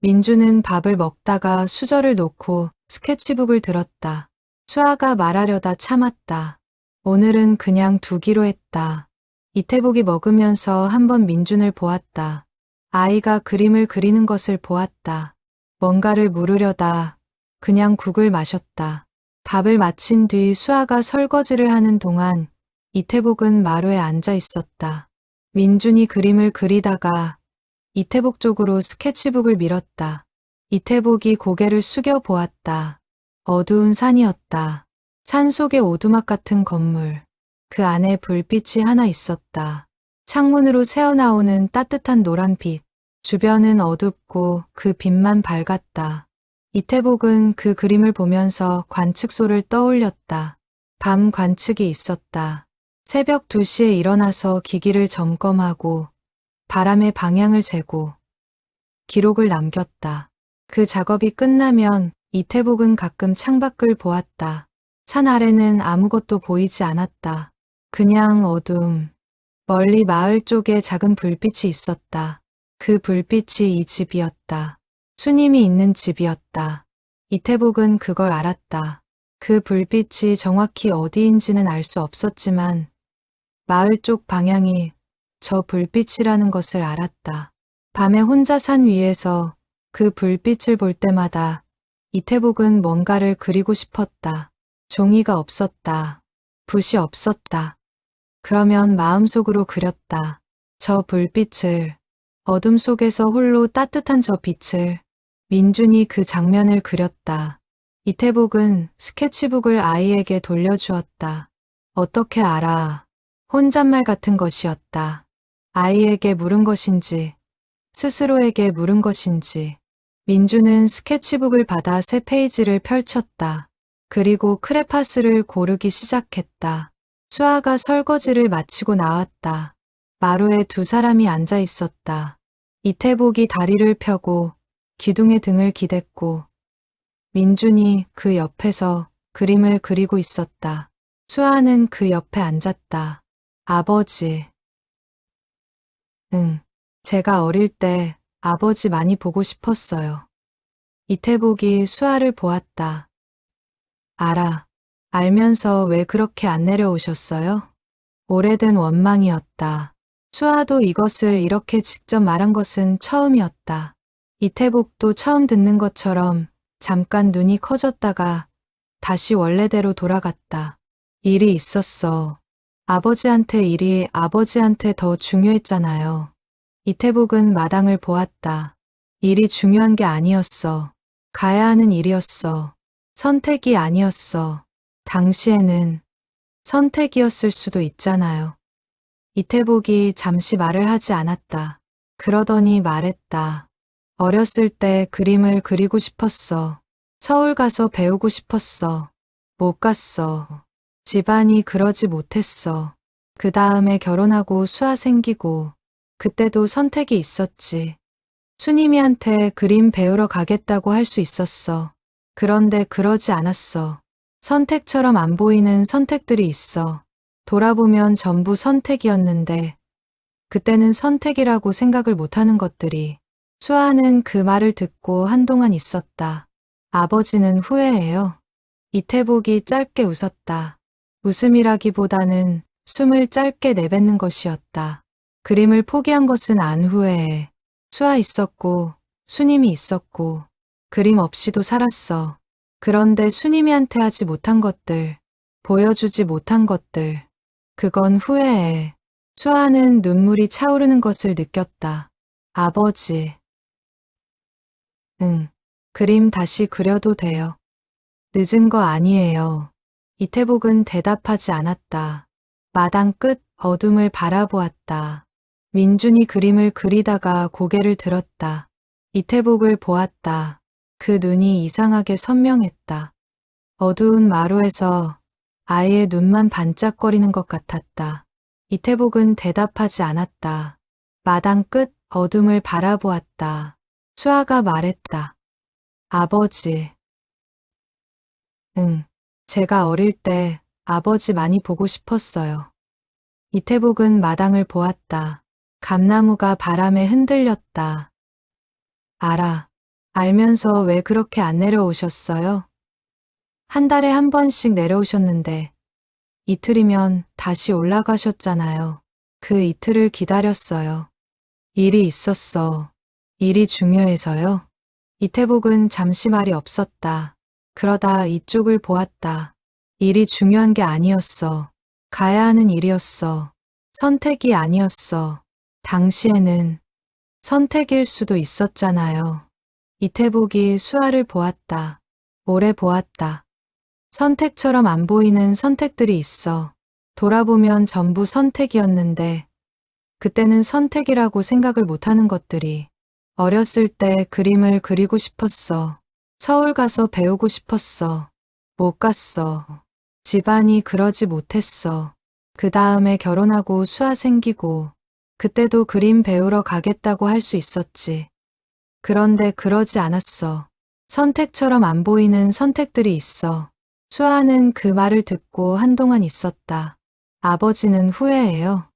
민주는 밥을 먹다가 수저를 놓고 스케치북을 들었다. 수아가 말하려다 참았다. 오늘은 그냥 두기로 했다. 이태복이 먹으면서 한번 민준을 보았다. 아이가 그림을 그리는 것을 보았다. 뭔가를 물으려다 그냥 국을 마셨다. 밥을 마친 뒤 수아가 설거지를 하는 동안 이태복은 마루에 앉아 있었다. 민준이 그림을 그리다가 이태복 쪽으로 스케치북을 밀었다. 이태복이 고개를 숙여 보았다. 어두운 산이었다. 산 속에 오두막 같은 건물. 그 안에 불빛이 하나 있었다. 창문으로 새어나오는 따뜻한 노란빛. 주변은 어둡고 그 빛만 밝았다. 이태복은 그 그림을 보면서 관측소를 떠올렸다. 밤 관측이 있었다. 새벽 2시에 일어나서 기기를 점검하고 바람의 방향을 재고 기록을 남겼다. 그 작업이 끝나면 이태복은 가끔 창밖을 보았다. 산 아래는 아무것도 보이지 않았다. 그냥 어둠. 멀리 마을 쪽에 작은 불빛이 있었다. 그 불빛이 이 집이었다. 수님이 있는 집이었다. 이태복은 그걸 알았다. 그 불빛이 정확히 어디인지는 알 수 없었지만 마을 쪽 방향이 저 불빛이라는 것을 알았다. 밤에 혼자 산 위에서 그 불빛을 볼 때마다 이태복은 뭔가를 그리고 싶었다. 종이가 없었다. 붓이 없었다. 그러면 마음속으로 그렸다. 저 불빛을, 어둠 속에서 홀로 따뜻한 저 빛을, 민준이 그 장면을 그렸다. 이태복은 스케치북을 아이에게 돌려주었다. 어떻게 알아? 혼잣말 같은 것이었다. 아이에게 물은 것인지, 스스로에게 물은 것인지. 민주는 스케치북을 받아 새 페이지를 펼쳤다. 그리고 크레파스를 고르기 시작했다. 수아가 설거지를 마치고 나왔다. 마루에 두 사람이 앉아 있었다. 이태복이 다리를 펴고 기둥에 등을 기댔고 민준이 그 옆에서 그림을 그리고 있었다. 수아는 그 옆에 앉았다. 아버지. 응, 제가 어릴 때 아버지 많이 보고 싶었어요. 이태복이 수아를 보았다. 알아. 알면서 왜 그렇게 안 내려오셨어요? 오래된 원망이었다. 수아도 이것을 이렇게 직접 말한 것은 처음이었다. 이태복도 처음 듣는 것처럼 잠깐 눈이 커졌다가 다시 원래대로 돌아갔다. 일이 있었어. 아버지한테 일이 아버지한테 더 중요했잖아요. 이태복은 마당을 보았다. 일이 중요한 게 아니었어. 가야 하는 일이었어. 선택이 아니었어. 당시에는 선택이었을 수도 있잖아요. 이태복이 잠시 말을 하지 않았다. 그러더니 말했다. 어렸을 때 그림을 그리고 싶었어. 서울 가서 배우고 싶었어. 못 갔어. 집안이 그러지 못했어. 그 다음에 결혼하고 수아 생기고 그때도 선택이 있었지. 수님이한테 그림 배우러 가겠다고 할 수 있었어. 그런데 그러지 않았어. 선택처럼 안 보이는 선택들이 있어. 돌아보면 전부 선택이었는데 그때는 선택이라고 생각을 못하는 것들이. 수아는 그 말을 듣고 한동안 있었다. 아버지는 후회해요. 이태복이 짧게 웃었다. 웃음이라기보다는 숨을 짧게 내뱉는 것이었다. 그림을 포기한 것은 안 후회해. 수아 있었고 수님이 있었고 그림 없이도 살았어. 그런데 수님이한테 하지 못한 것들, 보여주지 못한 것들, 그건 후회해. 수아는 눈물이 차오르는 것을 느꼈다. 아버지. 응, 그림 다시 그려도 돼요. 늦은 거 아니에요. 이태복은 대답하지 않았다. 마당 끝 어둠을 바라보았다. 민준이 그림을 그리다가 고개를 들었다. 이태복을 보았다. 그 눈이 이상하게 선명했다. 어두운 마루에서 아이의 눈만 반짝거리는 것 같았다. 이태복은 대답하지 않았다. 마당 끝 어둠을 바라보았다. 수아가 말했다. 아버지. 응, 제가 어릴 때 아버지 많이 보고 싶었어요. 이태복은 마당을 보았다. 감나무가 바람에 흔들렸다. 알아. 알면서 왜 그렇게 안 내려오셨어요? 한 달에 한 번씩 내려오셨는데 이틀이면 다시 올라가셨잖아요. 그 이틀을 기다렸어요. 일이 있었어. 일이 중요해서요. 이태복은 잠시 말이 없었다. 그러다 이쪽을 보았다. 일이 중요한 게 아니었어. 가야 하는 일이었어. 선택이 아니었어. 당시에는 선택일 수도 있었잖아요. 이태복이 수아를 보았다. 오래 보았다. 선택처럼 안 보이는 선택들이 있어. 돌아보면 전부 선택이었는데 그때는 선택이라고 생각을 못하는 것들이 어렸을 때 그림을 그리고 싶었어. 서울 가서 배우고 싶었어. 못 갔어. 집안이 그러지 못했어. 그 다음에 결혼하고 수아 생기고 그때도 그림 배우러 가겠다고 할 수 있었지. 그런데 그러지 않았어. 선택처럼 안 보이는 선택들이 있어. 수아는 그 말을 듣고 한동안 있었다. 아버지는 후회해요.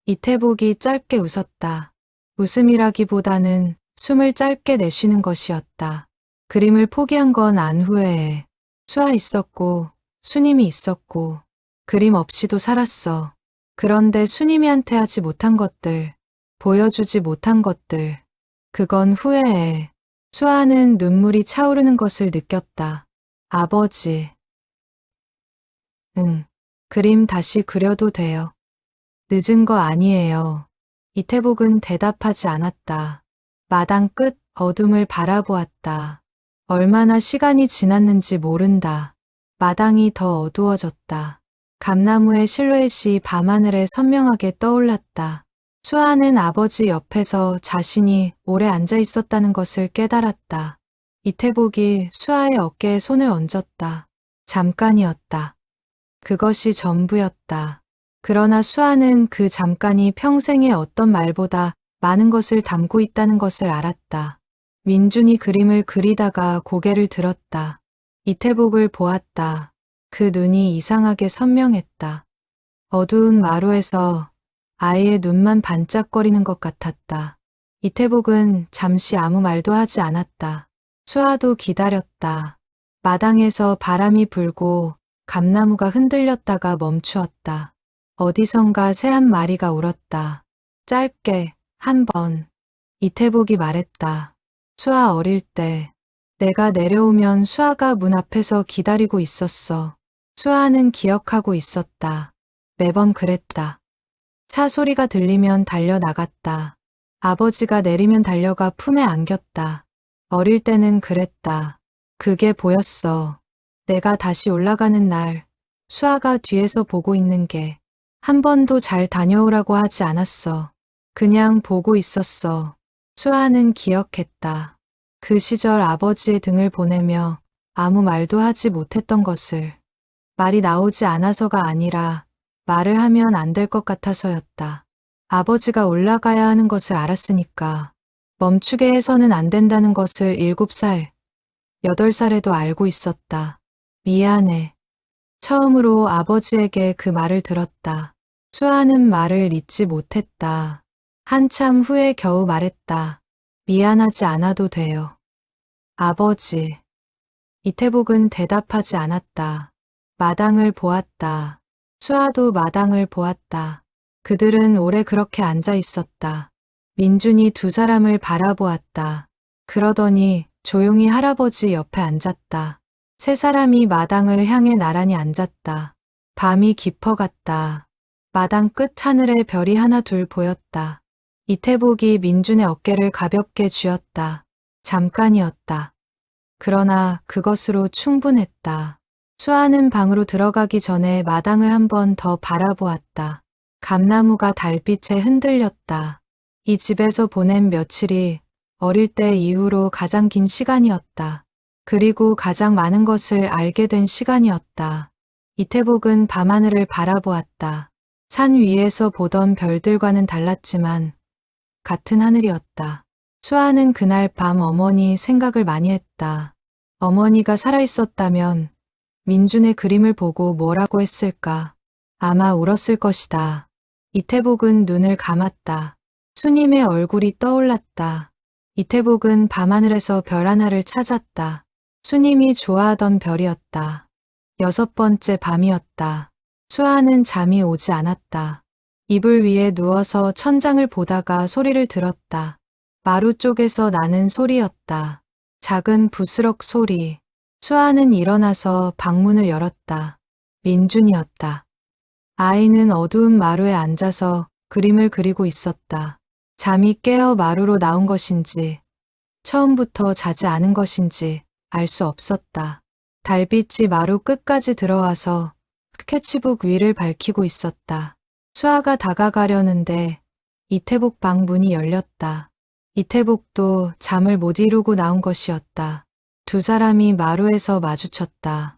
이태복이 짧게 웃었다. 웃음이라기보다는 숨을 짧게 내쉬는 것이었다. 그림을 포기한 건 안 후회해. 수아 있었고, 수님이 있었고, 그림 없이도 살았어. 그런데 수님이한테 하지 못한 것들, 보여주지 못한 것들, 그건 후회해. 수아는 눈물이 차오르는 것을 느꼈다. 아버지. 응, 그림 다시 그려도 돼요. 늦은 거 아니에요. 이태복은 대답하지 않았다. 마당 끝 어둠을 바라보았다. 얼마나 시간이 지났는지 모른다. 마당이 더 어두워졌다. 감나무의 실루엣이 밤하늘에 선명하게 떠올랐다. 수아는 아버지 옆에서 자신이 오래 앉아 있었다는 것을 깨달았다. 이태복이 수아의 어깨에 손을 얹었다. 잠깐이었다. 그것이 전부였다. 그러나 수아는 그 잠깐이 평생의 어떤 말보다 많은 것을 담고 있다는 것을 알았다. 민준이 그림을 그리다가 고개를 들었다. 이태복을 보았다. 그 눈이 이상하게 선명했다. 어두운 마루에서 아이의 눈만 반짝거리는 것 같았다. 이태복은 잠시 아무 말도 하지 않았다. 수아도 기다렸다. 마당에서 바람이 불고 감나무가 흔들렸다가 멈추었다. 어디선가 새 한 마리가 울었다. 짧게 한 번. 이태복이 말했다. 수아 어릴 때 내가 내려오면 수아가 문 앞에서 기다리고 있었어. 수아는 기억하고 있었다. 매번 그랬다. 차 소리가 들리면 달려나갔다. 아버지가 내리면 달려가 품에 안겼다. 어릴 때는 그랬다. 그게 보였어. 내가 다시 올라가는 날 수아가 뒤에서 보고 있는 게 한 번도 잘 다녀오라고 하지 않았어. 그냥 보고 있었어. 수아는 기억했다. 그 시절 아버지의 등을 보내며 아무 말도 하지 못했던 것을. 말이 나오지 않아서가 아니라 말을 하면 안 될 것 같아서였다. 아버지가 올라가야 하는 것을 알았으니까 멈추게 해서는 안 된다는 것을 7살, 8살에도 알고 있었다. 미안해. 처음으로 아버지에게 그 말을 들었다. 수아는 말을 잇지 못했다. 한참 후에 겨우 말했다. 미안하지 않아도 돼요. 아버지. 이태복은 대답하지 않았다. 마당을 보았다. 수아도 마당을 보았다. 그들은 오래 그렇게 앉아 있었다. 민준이 두 사람을 바라보았다. 그러더니 조용히 할아버지 옆에 앉았다. 세 사람이 마당을 향해 나란히 앉았다. 밤이 깊어갔다. 마당 끝 하늘에 별이 하나 둘 보였다. 이태복이 민준의 어깨를 가볍게 쥐었다. 잠깐이었다. 그러나 그것으로 충분했다. 수아는 방으로 들어가기 전에 마당을 한 번 더 바라보았다. 감나무가 달빛에 흔들렸다. 이 집에서 보낸 며칠이 어릴 때 이후로 가장 긴 시간이었다. 그리고 가장 많은 것을 알게 된 시간이었다. 이태복은 밤하늘을 바라보았다. 산 위에서 보던 별들과는 달랐지만 같은 하늘이었다. 수아는 그날 밤 어머니 생각을 많이 했다. 어머니가 살아있었다면 민준의 그림을 보고 뭐라고 했을까? 아마 울었을 것이다. 이태복은 눈을 감았다. 수님의 얼굴이 떠올랐다. 이태복은 밤하늘에서 별 하나를 찾았다. 수님이 좋아하던 별이었다. 6번째 밤이었다. 수아는 잠이 오지 않았다. 이불 위에 누워서 천장을 보다가 소리를 들었다. 마루 쪽에서 나는 소리였다. 작은 부스럭 소리. 수아는 일어나서 방문을 열었다. 민준이었다. 아이는 어두운 마루에 앉아서 그림을 그리고 있었다. 잠이 깨어 마루로 나온 것인지, 처음부터 자지 않은 것인지 알 수 없었다. 달빛이 마루 끝까지 들어와서 스케치북 위를 밝히고 있었다. 수아가 다가가려는데 이태복 방 문이 열렸다. 이태복도 잠을 못 이루고 나온 것이었다. 두 사람이 마루에서 마주쳤다.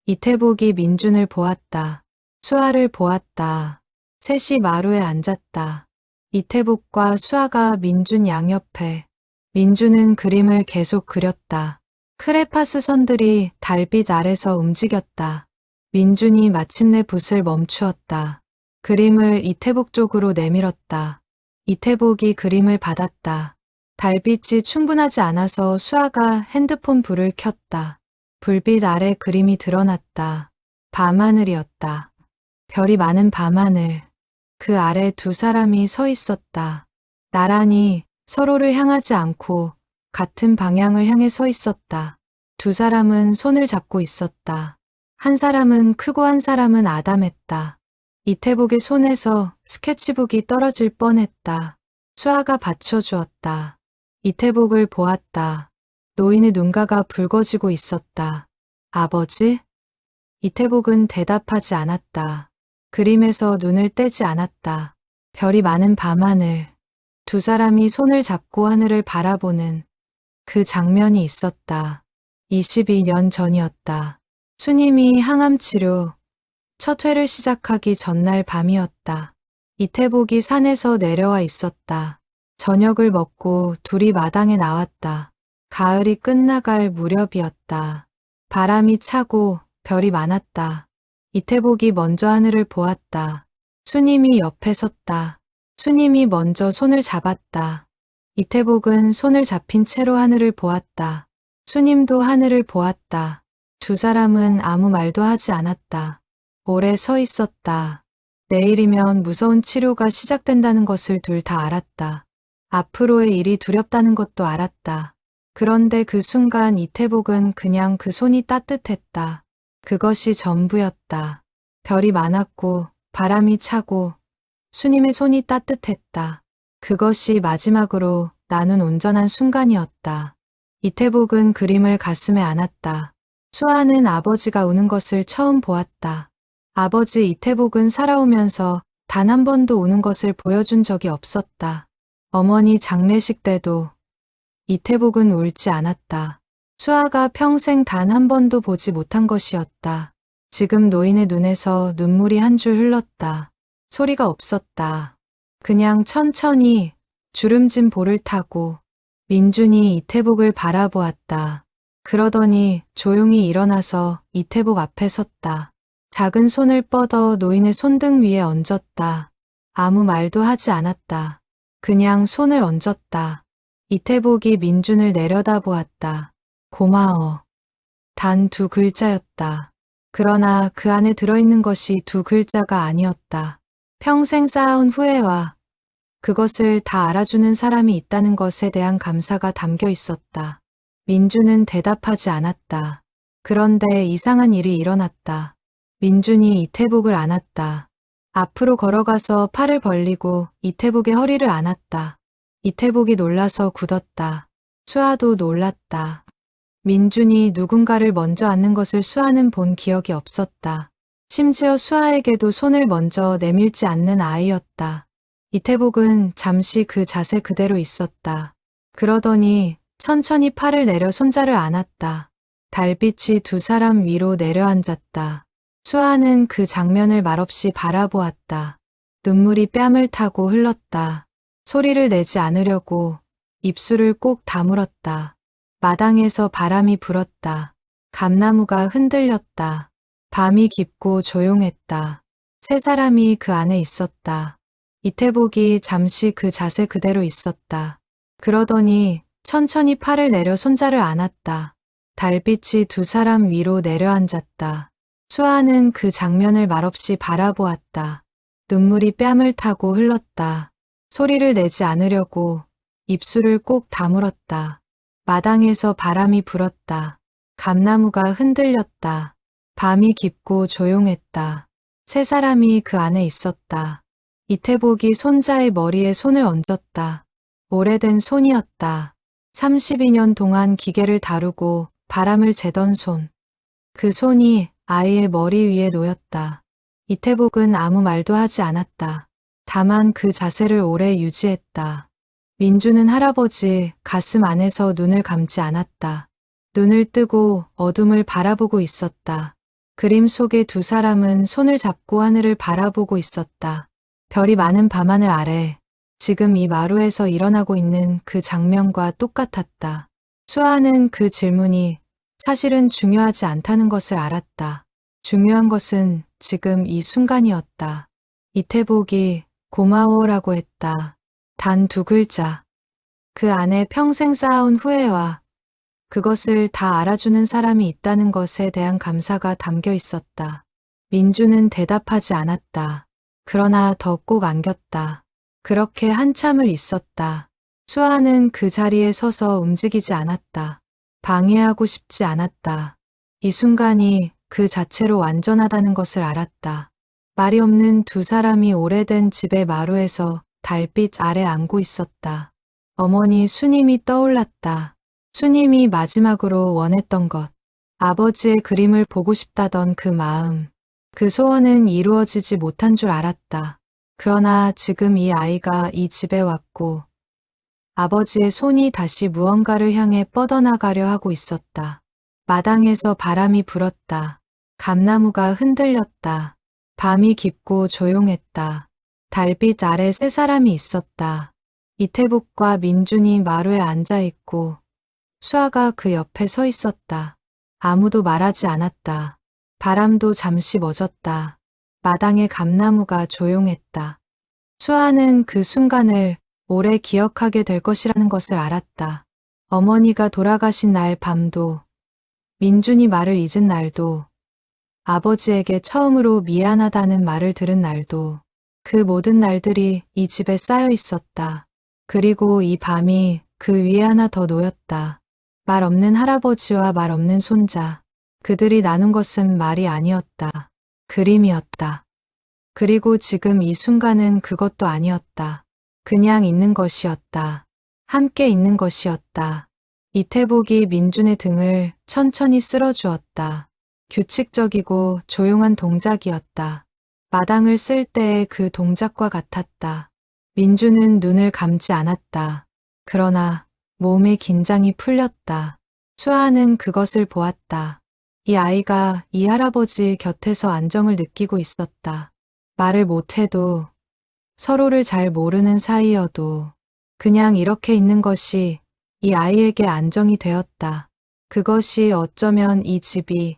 이태복이 민준을 보았다. 수아를 보았다. 셋이 마루에 앉았다. 이태복과 수아가 민준 양옆에. 민준은 그림을 계속 그렸다. 크레파스 선들이 달빛 아래서 움직였다. 민준이 마침내 붓을 멈추었다. 그림을 이태복 쪽으로 내밀었다. 이태복이 그림을 받았다. 달빛이 충분하지 않아서 수아가 핸드폰 불을 켰다. 불빛 아래 그림이 드러났다. 밤하늘이었다. 별이 많은 밤하늘. 그 아래 두 사람이 서 있었다. 나란히 서로를 향하지 않고 같은 방향을 향해 서 있었다. 두 사람은 손을 잡고 있었다. 한 사람은 크고 한 사람은 아담했다. 이태복의 손에서 스케치북이 떨어질 뻔했다. 수아가 받쳐주었다. 이태복을 보았다. 노인의 눈가가 붉어지고 있었다. 아버지? 이태복은 대답하지 않았다. 그림에서 눈을 떼지 않았다. 별이 많은 밤하늘. 두 사람이 손을 잡고 하늘을 바라보는 그 장면이 있었다. 22년 전이었다. 수님이 항암 치료 첫 회를 시작하기 전날 밤이었다. 이태복이 산에서 내려와 있었다. 저녁을 먹고 둘이 마당에 나왔다. 가을이 끝나갈 무렵이었다. 바람이 차고 별이 많았다. 이태복이 먼저 하늘을 보았다. 수님이 옆에 섰다. 수님이 먼저 손을 잡았다. 이태복은 손을 잡힌 채로 하늘을 보았다. 수님도 하늘을 보았다. 두 사람은 아무 말도 하지 않았다. 오래 서 있었다. 내일이면 무서운 치료가 시작된다는 것을 둘 다 알았다. 앞으로의 일이 두렵다는 것도 알았다. 그런데 그 순간 이태복은 그냥 그 손이 따뜻했다. 그것이 전부였다. 별이 많았고 바람이 차고 수님의 손이 따뜻했다. 그것이 마지막으로 나눈 온전한 순간이었다. 이태복은 그림을 가슴에 안았다. 수아는 아버지가 우는 것을 처음 보았다. 아버지 이태복은 살아오면서 단 한 번도 우는 것을 보여준 적이 없었다. 어머니 장례식 때도 이태복은 울지 않았다. 수아가 평생 단 한 번도 보지 못한 것이었다. 지금 노인의 눈에서 눈물이 한 줄 흘렀다. 소리가 없었다. 그냥 천천히 주름진 볼을 타고 민준이 이태복을 바라보았다. 그러더니 조용히 일어나서 이태복 앞에 섰다. 작은 손을 뻗어 노인의 손등 위에 얹었다. 아무 말도 하지 않았다. 그냥 손을 얹었다. 이태복이 민준을 내려다보았다. 고마워. 단 두 글자였다. 그러나 그 안에 들어있는 것이 두 글자가 아니었다. 평생 쌓아온 후회와 그것을 다 알아주는 사람이 있다는 것에 대한 감사가 담겨 있었다. 민준은 대답하지 않았다. 그런데 이상한 일이 일어났다. 민준이 이태복을 안았다. 앞으로 걸어가서 팔을 벌리고 이태복의 허리를 안았다. 이태복이 놀라서 굳었다. 수아도 놀랐다. 민준이 누군가를 먼저 안는 것을 수아는 본 기억이 없었다. 심지어 수아에게도 손을 먼저 내밀지 않는 아이였다. 이태복은 잠시 그 자세 그대로 있었다. 그러더니 천천히 팔을 내려 손자를 안았다. 달빛이 두 사람 위로 내려앉았다. 수아는 그 장면을 말없이 바라보았다. 눈물이 뺨을 타고 흘렀다. 소리를 내지 않으려고 입술을 꼭 다물었다. 마당에서 바람이 불었다. 감나무가 흔들렸다. 밤이 깊고 조용했다. 세 사람이 그 안에 있었다. 이태복이 잠시 그 자세 그대로 있었다. 그러더니 천천히 팔을 내려 손자를 안았다. 달빛이 두 사람 위로 내려앉았다. 수아는 그 장면을 말없이 바라보았다. 눈물이 뺨을 타고 흘렀다. 소리를 내지 않으려고 입술을 꼭 다물었다. 마당에서 바람이 불었다. 감나무가 흔들렸다. 밤이 깊고 조용했다. 세 사람이 그 안에 있었다. 이태복이 손자의 머리에 손을 얹었다. 오래된 손이었다. 32년 동안 기계를 다루고 바람을 재던 손. 그 손이 아이의 머리 위에 놓였다. 이태복은 아무 말도 하지 않았다. 다만 그 자세를 오래 유지했다. 민주는 할아버지 가슴 안에서 눈을 감지 않았다. 눈을 뜨고 어둠을 바라보고 있었다. 그림 속의 두 사람은 손을 잡고 하늘을 바라보고 있었다. 별이 많은 밤하늘 아래 지금 이 마루에서 일어나고 있는 그 장면과 똑같았다. 수아는 그 질문이 사실은 중요하지 않다는 것을 알았다. 중요한 것은 지금 이 순간이었다. 이태복이 고마워라고 했다. 단 두 글자. 그 안에 평생 쌓아온 후회와 그것을 다 알아주는 사람이 있다는 것에 대한 감사가 담겨 있었다. 민주는 대답하지 않았다. 그러나 더 꼭 안겼다. 그렇게 한참을 있었다. 수아는 그 자리에 서서 움직이지 않았다. 방해하고 싶지 않았다. 이 순간이 그 자체로 완전하다는 것을 알았다. 말이 없는 두 사람이 오래된 집의 마루에서 달빛 아래 앉고 있었다. 어머니 수님이 떠올랐다. 수님이 마지막으로 원했던 것. 아버지의 그림을 보고 싶다던 그 마음. 그 소원은 이루어지지 못한 줄 알았다. 그러나 지금 이 아이가 이 집에 왔고 아버지의 손이 다시 무언가를 향해 뻗어나가려 하고 있었다. 마당에서 바람이 불었다. 감나무가 흔들렸다. 밤이 깊고 조용했다. 달빛 아래 세 사람이 있었다. 이태복과 민준이 마루에 앉아있고 수아가 그 옆에 서 있었다. 아무도 말하지 않았다. 바람도 잠시 멎었다. 마당의 감나무가 조용했다. 수아는 그 순간을 오래 기억하게 될 것이라는 것을 알았다. 어머니가 돌아가신 날 밤도, 민준이 말을 잊은 날도, 아버지에게 처음으로 미안하다는 말을 들은 날도, 그 모든 날들이 이 집에 쌓여 있었다. 그리고 이 밤이 그 위에 하나 더 놓였다. 말 없는 할아버지와 말 없는 손자. 그들이 나눈 것은 말이 아니었다. 그림이었다. 그리고 지금 이 순간은 그것도 아니었다. 그냥 있는 것이었다. 함께 있는 것이었다. 이태복이 민준의 등을 천천히 쓸어주었다. 규칙적이고 조용한 동작이었다. 마당을 쓸 때의 그 동작과 같았다. 민준은 눈을 감지 않았다. 그러나 몸의 긴장이 풀렸다. 수아는 그것을 보았다. 이 아이가 이 할아버지 곁에서 안정을 느끼고 있었다. 말을 못해도 서로를 잘 모르는 사이여도 그냥 이렇게 있는 것이 이 아이에게 안정이 되었다. 그것이 어쩌면 이 집이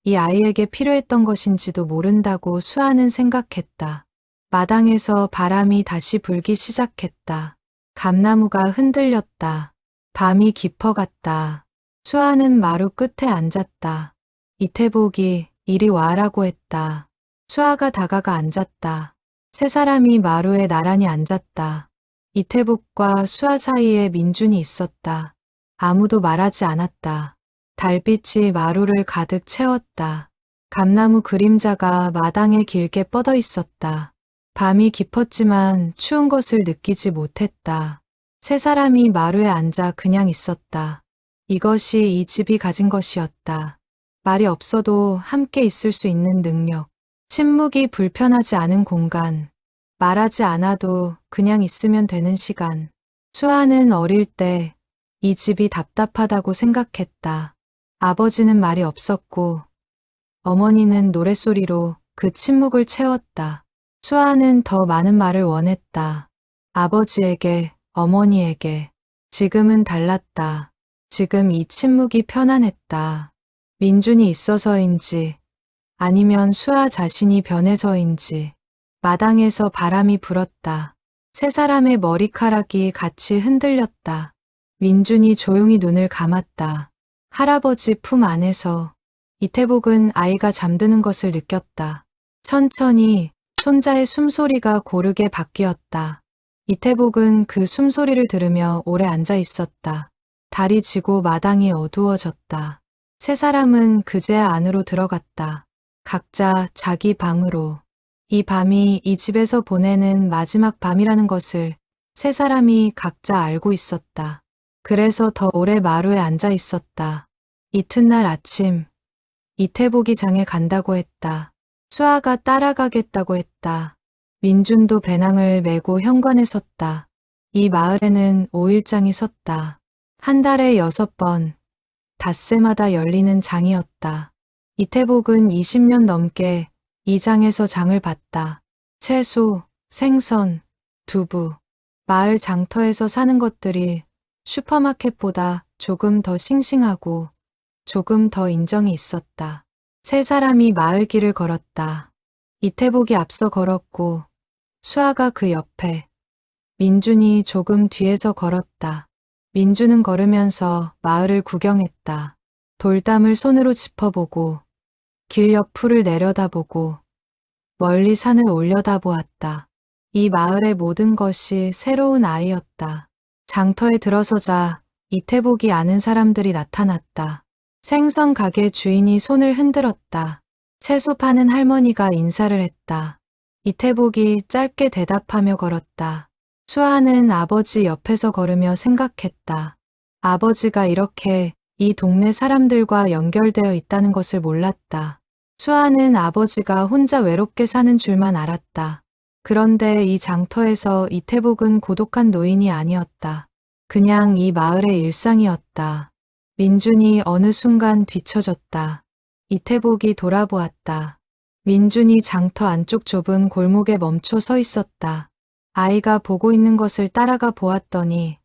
이 아이에게 필요했던 것인지도 모른다고 수아는 생각했다. 마당에서 바람이 다시 불기 시작했다. 감나무가 흔들렸다. 밤이 깊어갔다. 수아는 마루 끝에 앉았다. 이태복이 이리 와라고 했다. 수아가 다가가 앉았다. 세 사람이 마루에 나란히 앉았다. 이태복과 수아 사이에 민준이 있었다. 아무도 말하지 않았다. 달빛이 마루를 가득 채웠다. 감나무 그림자가 마당에 길게 뻗어 있었다. 밤이 깊었지만 추운 것을 느끼지 못했다. 세 사람이 마루에 앉아 그냥 있었다. 이것이 이 집이 가진 것이었다. 말이 없어도 함께 있을 수 있는 능력. 침묵이 불편하지 않은 공간. 말하지 않아도 그냥 있으면 되는 시간. 수아는 어릴 때 이 집이 답답하다고 생각했다. 아버지는 말이 없었고 어머니는 노랫소리로 그 침묵을 채웠다. 수아는 더 많은 말을 원했다. 아버지에게, 어머니에게. 지금은 달랐다. 지금 이 침묵이 편안했다. 민준이 있어서인지 아니면 수아 자신이 변해서인지 마당에서 바람이 불었다. 세 사람의 머리카락이 같이 흔들렸다. 민준이 조용히 눈을 감았다. 할아버지 품 안에서 이태복은 아이가 잠드는 것을 느꼈다. 천천히 손자의 숨소리가 고르게 바뀌었다. 이태복은 그 숨소리를 들으며 오래 앉아 있었다. 달이 지고 마당이 어두워졌다. 세 사람은 그제야 안으로 들어갔다. 각자 자기 방으로. 이 밤이 이 집에서 보내는 마지막 밤이라는 것을 세 사람이 각자 알고 있었다. 그래서 더 오래 마루에 앉아 있었다. 이튿날 아침, 이태복이 장에 간다고 했다. 수아가 따라가겠다고 했다. 민준도 배낭을 메고 현관에 섰다. 이 마을에는 5일장이 섰다. 한 달에 6번, 닷새마다 열리는 장이었다. 이태복은 20년 넘게 이 장에서 장을 봤다. 채소, 생선, 두부, 마을 장터에서 사는 것들이 슈퍼마켓보다 조금 더 싱싱하고 조금 더 인정이 있었다. 세 사람이 마을 길을 걸었다. 이태복이 앞서 걸었고 수아가 그 옆에, 민준이 조금 뒤에서 걸었다. 민준은 걸으면서 마을을 구경했다. 돌담을 손으로 짚어보고 길 옆 풀을 내려다보고 멀리 산을 올려다보았다. 이 마을의 모든 것이 새로운 아이였다. 장터에 들어서자 이태복이 아는 사람들이 나타났다. 생선 가게 주인이 손을 흔들었다. 채소 파는 할머니가 인사를 했다. 이태복이 짧게 대답하며 걸었다. 수아는 아버지 옆에서 걸으며 생각했다. 아버지가 이렇게 이 동네 사람들과 연결되어 있다는 것을 몰랐다. 수아는 아버지가 혼자 외롭게 사는 줄만 알았다. 그런데 이 장터에서 이태복은 고독한 노인이 아니었다. 그냥 이 마을의 일상이었다. 민준이 어느 순간 뒤처졌다. 이태복이 돌아보았다. 민준이 장터 안쪽 좁은 골목에 멈춰 서 있었다. 아이가 보고 있는 것을 따라가 보았더니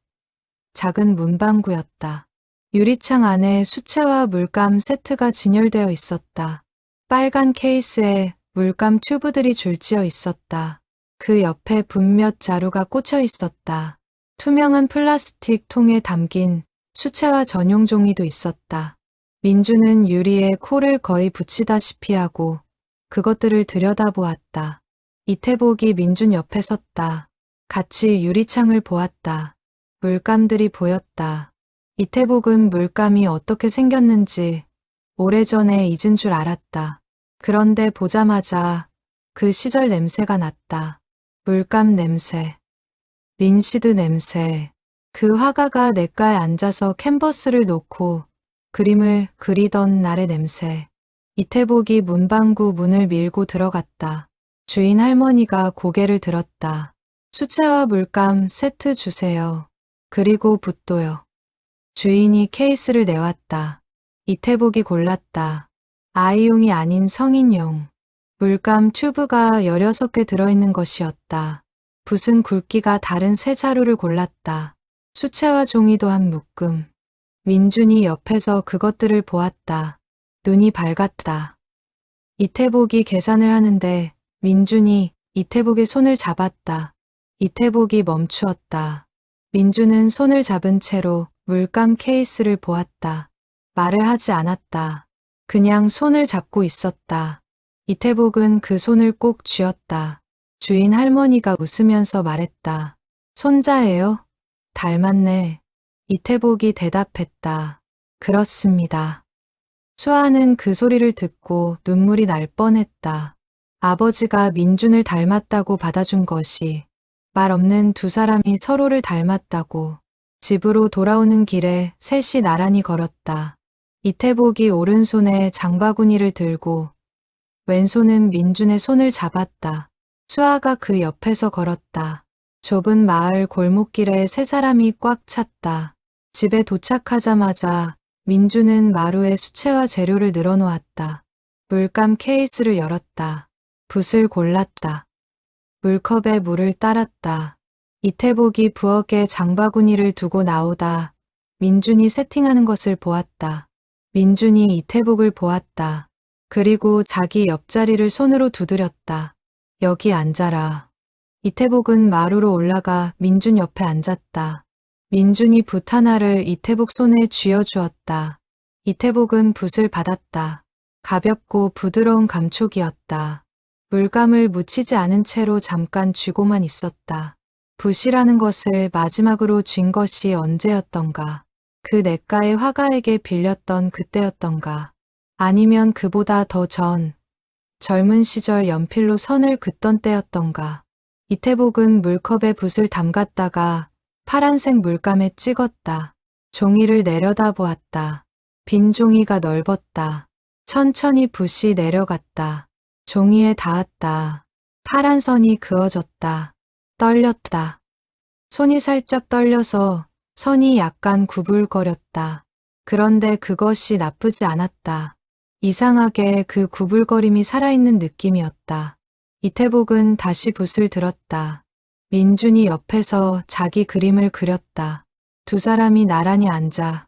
작은 문방구였다. 유리창 안에 수채화 물감 세트가 진열되어 있었다. 빨간 케이스에 물감 튜브들이 줄지어 있었다. 그 옆에 분몇 자루가 꽂혀 있었다. 투명한 플라스틱 통에 담긴 수채화 전용 종이도 있었다. 민주는 유리에 코를 거의 붙이다시피 하고 그것들을 들여다보았다. 이태복이 민준 옆에 섰다. 같이 유리창을 보았다. 물감들이 보였다. 이태복은 물감이 어떻게 생겼는지 오래전에 잊은 줄 알았다. 그런데 보자마자 그 시절 냄새가 났다. 물감 냄새, 린시드 냄새. 그 화가가 냇가에 앉아서 캔버스를 놓고 그림을 그리던 날의 냄새. 이태복이 문방구 문을 밀고 들어갔다. 주인 할머니가 고개를 들었다. 수채화 물감 세트 주세요. 그리고 붓도요. 주인이 케이스를 내왔다. 이태복이 골랐다. 아이용이 아닌 성인용. 물감 튜브가 16개 들어있는 것이었다. 붓은 굵기가 다른 세 자루를 골랐다. 수채화 종이도 한 묶음. 민준이 옆에서 그것들을 보았다. 눈이 밝았다. 이태복이 계산을 하는데 민준이 이태복의 손을 잡았다. 이태복이 멈추었다. 민준은 손을 잡은 채로 물감 케이스를 보았다. 말을 하지 않았다. 그냥 손을 잡고 있었다. 이태복은 그 손을 꼭 쥐었다. 주인 할머니가 웃으면서 말했다. 손자예요? 닮았네. 이태복이 대답했다. 그렇습니다. 수아는 그 소리를 듣고 눈물이 날 뻔했다. 아버지가 민준을 닮았다고 받아준 것이 말 없는 두 사람이 서로를 닮았다고. 집으로 돌아오는 길에 셋이 나란히 걸었다. 이태복이 오른손에 장바구니를 들고 왼손은 민준의 손을 잡았다. 수아가 그 옆에서 걸었다. 좁은 마을 골목길에 세 사람이 꽉 찼다. 집에 도착하자마자 민준은 마루에 수채화 재료를 늘어놓았다. 물감 케이스를 열었다. 붓을 골랐다. 물컵에 물을 따랐다. 이태복이 부엌에 장바구니를 두고 나오다 민준이 세팅하는 것을 보았다. 민준이 이태복을 보았다. 그리고 자기 옆자리를 손으로 두드렸다. 여기 앉아라. 이태복은 마루로 올라가 민준 옆에 앉았다. 민준이 붓 하나를 이태복 손에 쥐어주었다. 이태복은 붓을 받았다. 가볍고 부드러운 감촉이었다. 물감을 묻히지 않은 채로 잠깐 쥐고만 있었다. 붓이라는 것을 마지막으로 쥔 것이 언제였던가. 그 냇가의 화가에게 빌렸던 그때였던가. 아니면 그보다 더 전, 젊은 시절 연필로 선을 긋던 때였던가. 이태복은 물컵에 붓을 담갔다가 파란색 물감에 찍었다. 종이를 내려다보았다. 빈 종이가 넓었다. 천천히 붓이 내려갔다. 종이에 닿았다. 파란 선이 그어졌다. 떨렸다. 손이 살짝 떨려서 선이 약간 구불거렸다. 그런데 그것이 나쁘지 않았다. 이상하게 그 구불거림이 살아있는 느낌이었다. 이태복은 다시 붓을 들었다. 민준이 옆에서 자기 그림을 그렸다. 두 사람이 나란히 앉아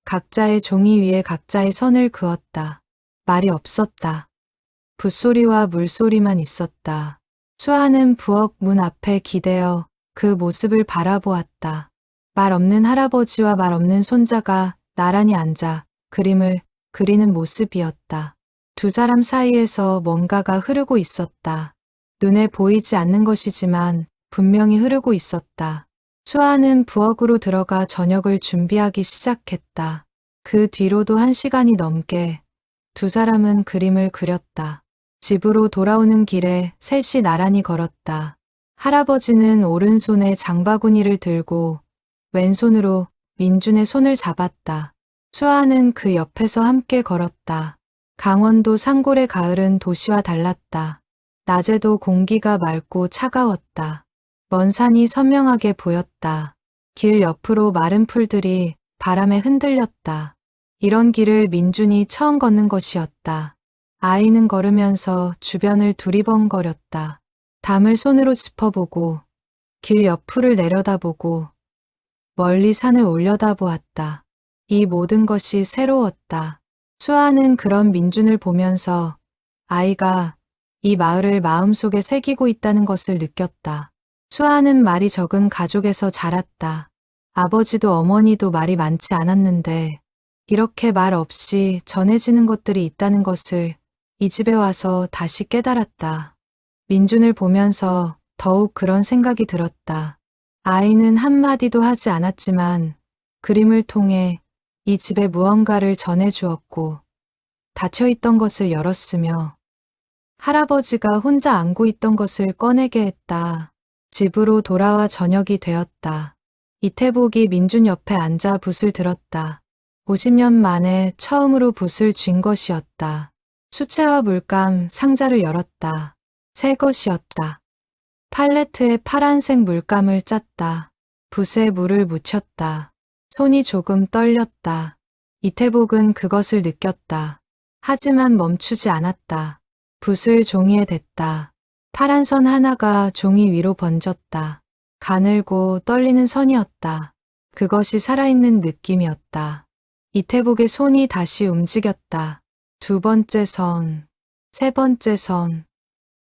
각자의 종이 위에 각자의 선을 그었다. 말이 없었다. 붓소리와 물소리만 있었다. 수아는 부엌 문 앞에 기대어 그 모습을 바라보았다. 말 없는 할아버지와 말 없는 손자가 나란히 앉아 그림을 그리는 모습이었다. 두 사람 사이에서 뭔가가 흐르고 있었다. 눈에 보이지 않는 것이지만 분명히 흐르고 있었다. 수아는 부엌으로 들어가 저녁을 준비하기 시작했다. 그 뒤로도 1시간이 넘게 두 사람은 그림을 그렸다. 집으로 돌아오는 길에 셋이 나란히 걸었다. 할아버지는 오른손에 장바구니를 들고 왼손으로 민준의 손을 잡았다. 수아는 그 옆에서 함께 걸었다. 강원도 산골의 가을은 도시와 달랐다. 낮에도 공기가 맑고 차가웠다. 먼 산이 선명하게 보였다. 길 옆으로 마른 풀들이 바람에 흔들렸다. 이런 길을 민준이 처음 걷는 것이었다. 아이는 걸으면서 주변을 두리번거렸다. 담을 손으로 짚어보고 길 옆풀을 내려다보고 멀리 산을 올려다보았다. 이 모든 것이 새로웠다. 수아는 그런 민준을 보면서 아이가 이 마을을 마음속에 새기고 있다는 것을 느꼈다. 수아는 말이 적은 가족에서 자랐다. 아버지도 어머니도 말이 많지 않았는데 이렇게 말 없이 전해지는 것들이 있다는 것을 이 집에 와서 다시 깨달았다. 민준을 보면서 더욱 그런 생각이 들었다. 아이는 한마디도 하지 않았지만 그림을 통해 이 집에 무언가를 전해주었고 닫혀있던 것을 열었으며 할아버지가 혼자 안고 있던 것을 꺼내게 했다. 집으로 돌아와 저녁이 되었다. 이태복이 민준 옆에 앉아 붓을 들었다. 50년 만에 처음으로 붓을 쥔 것이었다. 수채화 물감 상자를 열었다. 새 것이었다. 팔레트에 파란색 물감을 짰다. 붓에 물을 묻혔다. 손이 조금 떨렸다. 이태복은 그것을 느꼈다. 하지만 멈추지 않았다. 붓을 종이에 댔다. 파란 선 하나가 종이 위로 번졌다. 가늘고 떨리는 선이었다. 그것이 살아있는 느낌이었다. 이태복의 손이 다시 움직였다. 두 번째 선, 세 번째 선.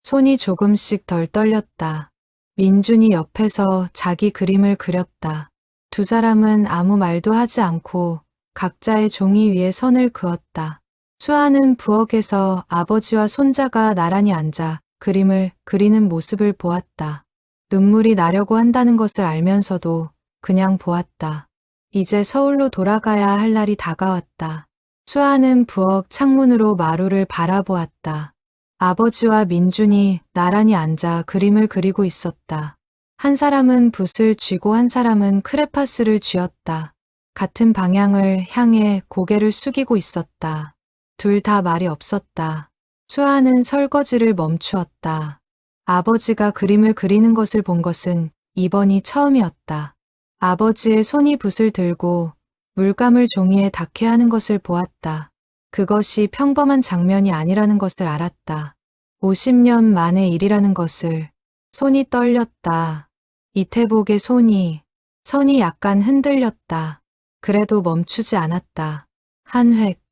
손이 조금씩 덜 떨렸다. 민준이 옆에서 자기 그림을 그렸다. 두 사람은 아무 말도 하지 않고 각자의 종이 위에 선을 그었다. 수아는 부엌에서 아버지와 손자가 나란히 앉아 그림을 그리는 모습을 보았다. 눈물이 나려고 한다는 것을 알면서도 그냥 보았다. 이제 서울로 돌아가야 할 날이 다가왔다. 수아는 부엌 창문으로 마루를 바라보았다. 아버지와 민준이 나란히 앉아 그림을 그리고 있었다. 한 사람은 붓을 쥐고 한 사람은 크레파스를 쥐었다. 같은 방향을 향해 고개를 숙이고 있었다. 둘 다 말이 없었다. 수아는 설거지를 멈추었다. 아버지가 그림을 그리는 것을 본 것은 이번이 처음이었다. 아버지의 손이 붓을 들고 물감을 종이에 닿게 하는 것을 보았다. 그것이 평범한 장면이 아니라는 것을 알았다. 50년 만의 일이라는 것을. 손이 떨렸다. 이태복의 선이 약간 흔들렸다. 그래도 멈추지 않았다. 한 획,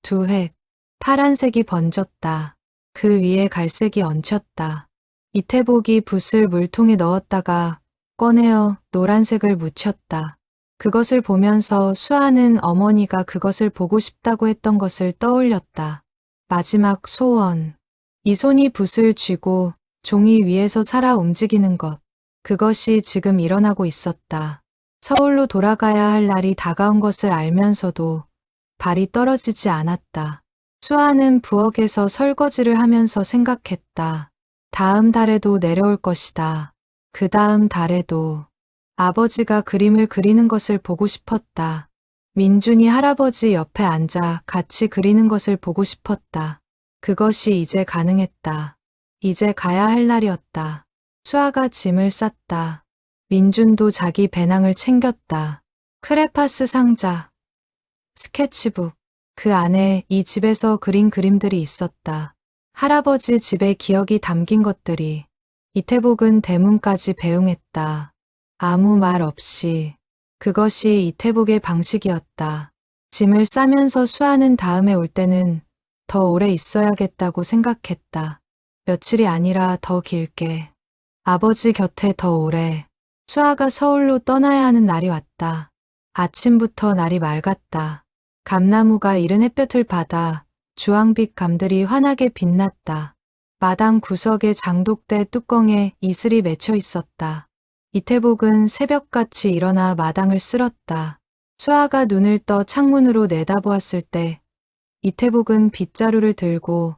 두 획, 파란색이 번졌다. 그 위에 갈색이 얹혔다. 이태복이 붓을 물통에 넣었다가 꺼내어 노란색을 묻혔다. 그것을 보면서 수아는 어머니가 그것을 보고 싶다고 했던 것을 떠올렸다. 마지막 소원. 이 손이 붓을 쥐고 종이 위에서 살아 움직이는 것. 그것이 지금 일어나고 있었다. 서울로 돌아가야 할 날이 다가온 것을 알면서도 발이 떨어지지 않았다. 수아는 부엌에서 설거지를 하면서 생각했다. 다음 달에도 내려올 것이다. 그 다음 달에도. 아버지가 그림을 그리는 것을 보고 싶었다. 민준이 할아버지 옆에 앉아 같이 그리는 것을 보고 싶었다. 그것이 이제 가능했다. 이제 가야 할 날이었다. 수아가 짐을 쌌다. 민준도 자기 배낭을 챙겼다. 크레파스 상자, 스케치북, 그 안에 이 집에서 그린 그림들이 있었다. 할아버지 집의 기억이 담긴 것들이. 이태복은 대문까지 배웅했다. 아무 말 없이. 그것이 이태복의 방식이었다. 짐을 싸면서 수아는 다음에 올 때는 더 오래 있어야겠다고 생각했다. 며칠이 아니라 더 길게. 아버지 곁에 더 오래. 수아가 서울로 떠나야 하는 날이 왔다. 아침부터 날이 맑았다. 감나무가 이른 햇볕을 받아 주황빛 감들이 환하게 빛났다. 마당 구석의 장독대 뚜껑에 이슬이 맺혀 있었다. 이태복은 새벽같이 일어나 마당을 쓸었다. 수아가 눈을 떠 창문으로 내다보았을 때 이태복은 빗자루를 들고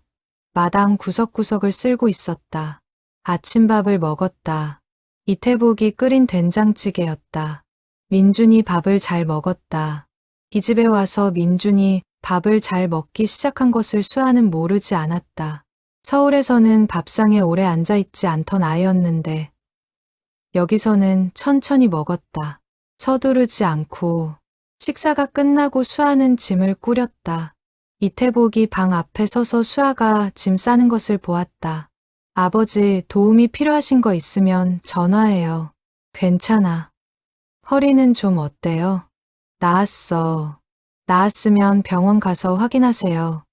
마당 구석구석을 쓸고 있었다. 아침밥을 먹었다. 이태복이 끓인 된장찌개였다. 민준이 밥을 잘 먹었다. 이 집에 와서 민준이 밥을 잘 먹기 시작한 것을 수아는 모르지 않았다. 서울에서는 밥상에 오래 앉아있지 않던 아이였는데 여기서는 천천히 먹었다. 서두르지 않고. 식사가 끝나고 수아는 짐을 꾸렸다. 이태복이 방 앞에 서서 수아가 짐 싸는 것을 보았다. 아버지 도움이 필요하신 거 있으면 전화해요. 괜찮아. 허리는 좀 어때요? 나았어. 나았으면 병원 가서 확인하세요.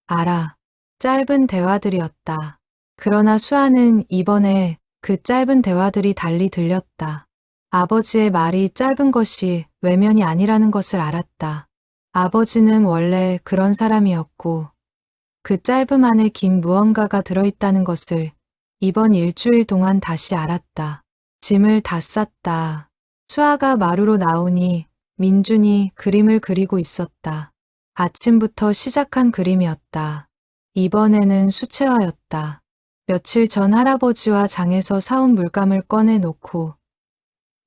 알아. 짧은 대화들이었다. 그러나 수아는 이번에 그 짧은 대화들이 달리 들렸다. 아버지의 말이 짧은 것이 외면이 아니라는 것을 알았다. 아버지는 원래 그런 사람이었고 그 짧음 안에 긴 무언가가 들어있다는 것을 이번 일주일 동안 다시 알았다. 짐을 다 쌌다. 수아가 마루로 나오니 민준이 그림을 그리고 있었다. 아침부터 시작한 그림이었다. 이번에는 수채화였다. 며칠 전 할아버지와 장에서 사온 물감을 꺼내 놓고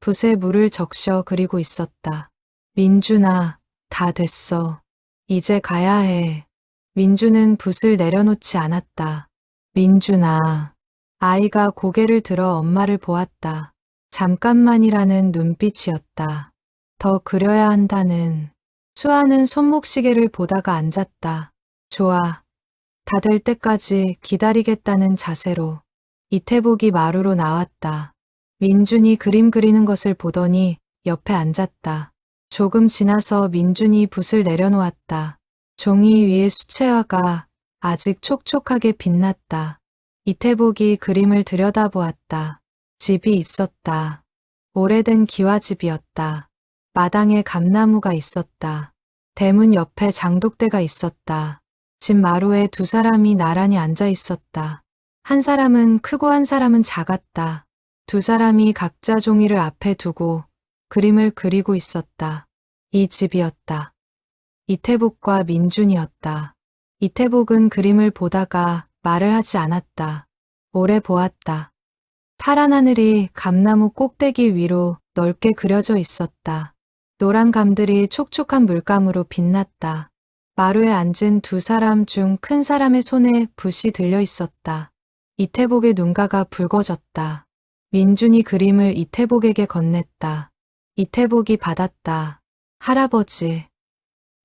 붓에 물을 적셔 그리고 있었다. 민준아, 다 됐어. 이제 가야 해. 민준은 붓을 내려놓지 않았다. 민준아. 아이가 고개를 들어 엄마를 보았다. 잠깐만이라는 눈빛이었다. 더 그려야 한다는. 수아는 손목시계를 보다가 앉았다. 좋아. 다 될 때까지 기다리겠다는 자세로. 이태복이 마루로 나왔다. 민준이 그림 그리는 것을 보더니 옆에 앉았다. 조금 지나서 민준이 붓을 내려놓았다. 종이 위에 수채화가 아직 촉촉하게 빛났다. 이태복이 그림을 들여다보았다. 집이 있었다. 오래된 기와집이었다. 마당에 감나무가 있었다. 대문 옆에 장독대가 있었다. 집 마루에 두 사람이 나란히 앉아 있었다. 한 사람은 크고 한 사람은 작았다. 두 사람이 각자 종이를 앞에 두고 그림을 그리고 있었다. 이 집이었다. 이태복과 민준이었다. 이태복은 그림을 보다가 말을 하지 않았다. 오래 보았다. 파란 하늘이 감나무 꼭대기 위로 넓게 그려져 있었다. 노란 감들이 촉촉한 물감으로 빛났다. 마루에 앉은 두 사람 중 큰 사람의 손에 붓이 들려 있었다. 이태복의 눈가가 붉어졌다. 민준이 그림을 이태복에게 건넸다. 이태복이 받았다. 할아버지.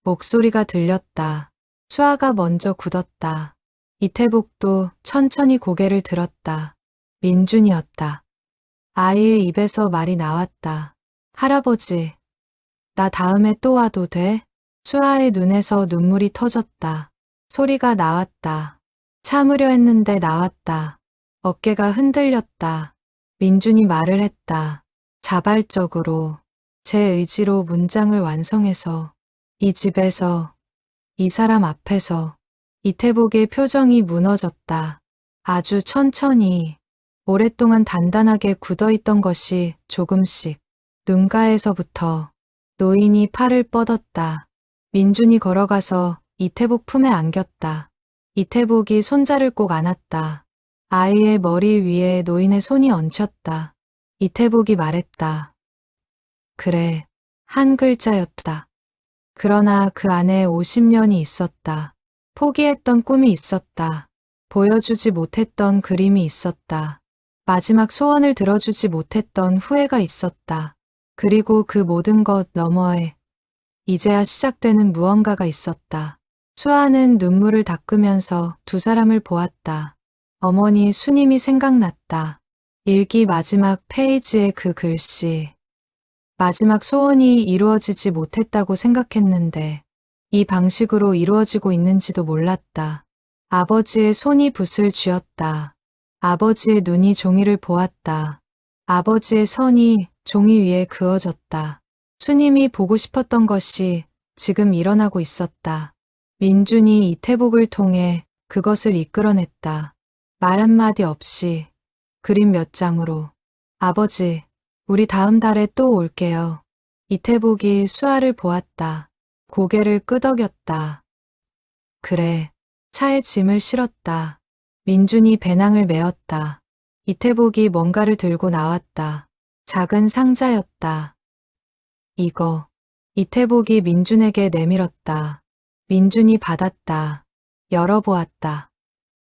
목소리가 들렸다. 수아가 먼저 굳었다. 이태복도 천천히 고개를 들었다. 민준이었다. 아이의 입에서 말이 나왔다. 할아버지, 나 다음에 또 와도 돼? 수아의 눈에서 눈물이 터졌다. 소리가 나왔다. 참으려 했는데 나왔다. 어깨가 흔들렸다. 민준이 말을 했다. 자발적으로, 제 의지로 문장을 완성해서, 이 집에서, 이 사람 앞에서. 이태복의 표정이 무너졌다. 아주 천천히, 오랫동안 단단하게 굳어있던 것이 조금씩 눈가에서부터. 노인이 팔을 뻗었다. 민준이 걸어가서 이태복 품에 안겼다. 이태복이 손자를 꼭 안았다. 아이의 머리 위에 노인의 손이 얹혔다. 이태복이 말했다. 그래, 한 글자였다. 그러나 그 안에 50년이 있었다. 포기했던 꿈이 있었다. 보여주지 못했던 그림이 있었다. 마지막 소원을 들어주지 못했던 후회가 있었다. 그리고 그 모든 것 너머에 이제야 시작되는 무언가가 있었다. 수아는 눈물을 닦으면서 두 사람을 보았다. 어머니 수님이 생각났다. 일기 마지막 페이지의 그 글씨. 마지막 소원이 이루어지지 못했다고 생각했는데 이 방식으로 이루어지고 있는지도 몰랐다. 아버지의 손이 붓을 쥐었다. 아버지의 눈이 종이를 보았다. 아버지의 선이 종이 위에 그어졌다. 수님이 보고 싶었던 것이 지금 일어나고 있었다. 민준이 이태복을 통해 그것을 이끌어냈다. 말 한마디 없이 그림 몇 장으로. 아버지, 우리 다음 달에 또 올게요. 이태복이 수아를 보았다. 고개를 끄덕였다. 그래. 차에 짐을 실었다. 민준이 배낭을 메었다. 이태복이 뭔가를 들고 나왔다. 작은 상자였다. 이거. 이태복이 민준에게 내밀었다. 민준이 받았다. 열어보았다.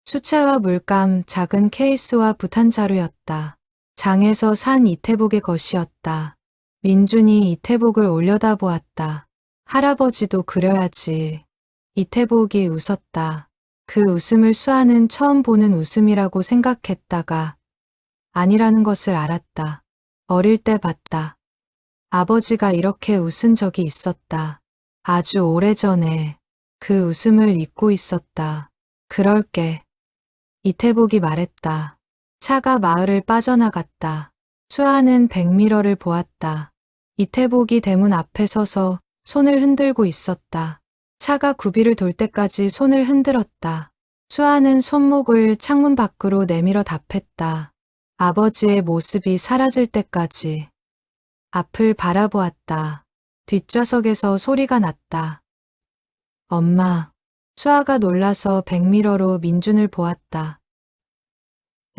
수채화 물감 작은 케이스와 붓한 자루였다. 장에서 산 이태복의 것이었다. 민준이 이태복을 올려다보았다. 할아버지도 그려야지. 이태복이 웃었다. 그 웃음을 수아는 처음 보는 웃음이라고 생각했다가 아니라는 것을 알았다. 어릴 때 봤다. 아버지가 이렇게 웃은 적이 있었다. 아주 오래전에 그 웃음을 잊고 있었다. 그럴게. 이태복이 말했다. 차가 마을을 빠져나갔다. 수아는 백미러를 보았다. 이태복이 대문 앞에 서서 손을 흔들고 있었다. 차가 구비를 돌 때까지 손을 흔들었다. 수아는 손목을 창문 밖으로 내밀어 답했다. 아버지의 모습이 사라질 때까지. 앞을 바라보았다. 뒷좌석에서 소리가 났다. 엄마. 수아가 놀라서 백미러로 민준을 보았다.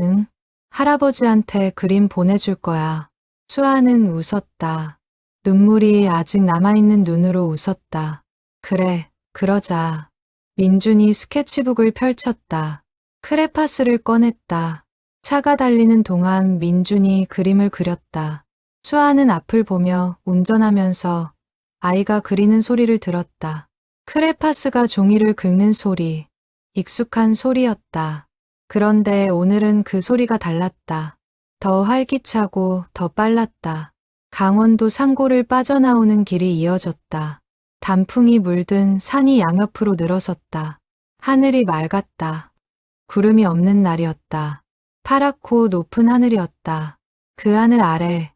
응? 할아버지한테 그림 보내줄 거야. 수아는 웃었다. 눈물이 아직 남아있는 눈으로 웃었다. 그래, 그러자. 민준이 스케치북을 펼쳤다. 크레파스를 꺼냈다. 차가 달리는 동안 민준이 그림을 그렸다. 수아는 앞을 보며 운전하면서 아이가 그리는 소리를 들었다. 크레파스가 종이를 긁는 소리. 익숙한 소리였다. 그런데 오늘은 그 소리가 달랐다. 더 활기차고 더 빨랐다. 강원도 상고를 빠져나오는 길이 이어졌다. 단풍이 물든 산이 양옆으로 늘어섰다. 하늘이 맑았다. 구름이 없는 날이었다. 파랗고 높은 하늘이었다. 그 하늘 아래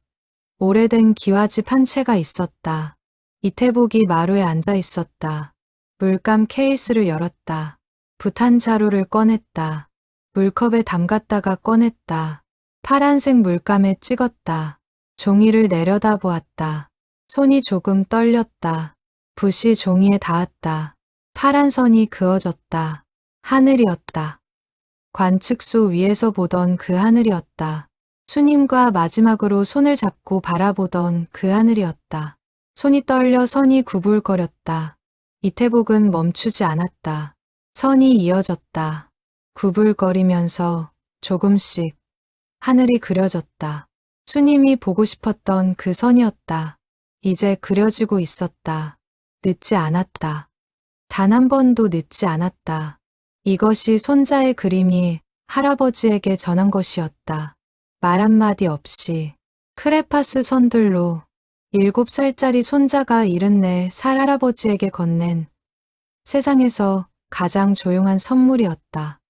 오래된 기와집 한 채가 있었다. 이태복이 마루에 앉아 있었다. 물감 케이스를 열었다. 붓한 자루를 꺼냈다. 물컵에 담갔다가 꺼냈다. 파란색 물감에 찍었다. 종이를 내려다보았다. 손이 조금 떨렸다. 붓이 종이에 닿았다. 파란 선이 그어졌다. 하늘이었다. 관측소 위에서 보던 그 하늘이었다. 수님과 마지막으로 손을 잡고 바라보던 그 하늘이었다. 손이 떨려 선이 구불거렸다. 이태복은 멈추지 않았다. 선이 이어졌다. 구불거리면서 조금씩 하늘이 그려졌다. 수님이 보고 싶었던 그 선이었다. 이제 그려지고 있었다. 늦지 않았다. 단 한 번도 늦지 않았다. 이것이 손자의 그림이 할아버지에게 전한 것이었다. 말 한마디 없이 크레파스 선들로 7살짜리 손자가 74살 할아버지에게 건넨 세상에서 가장 조용한 선물이었다.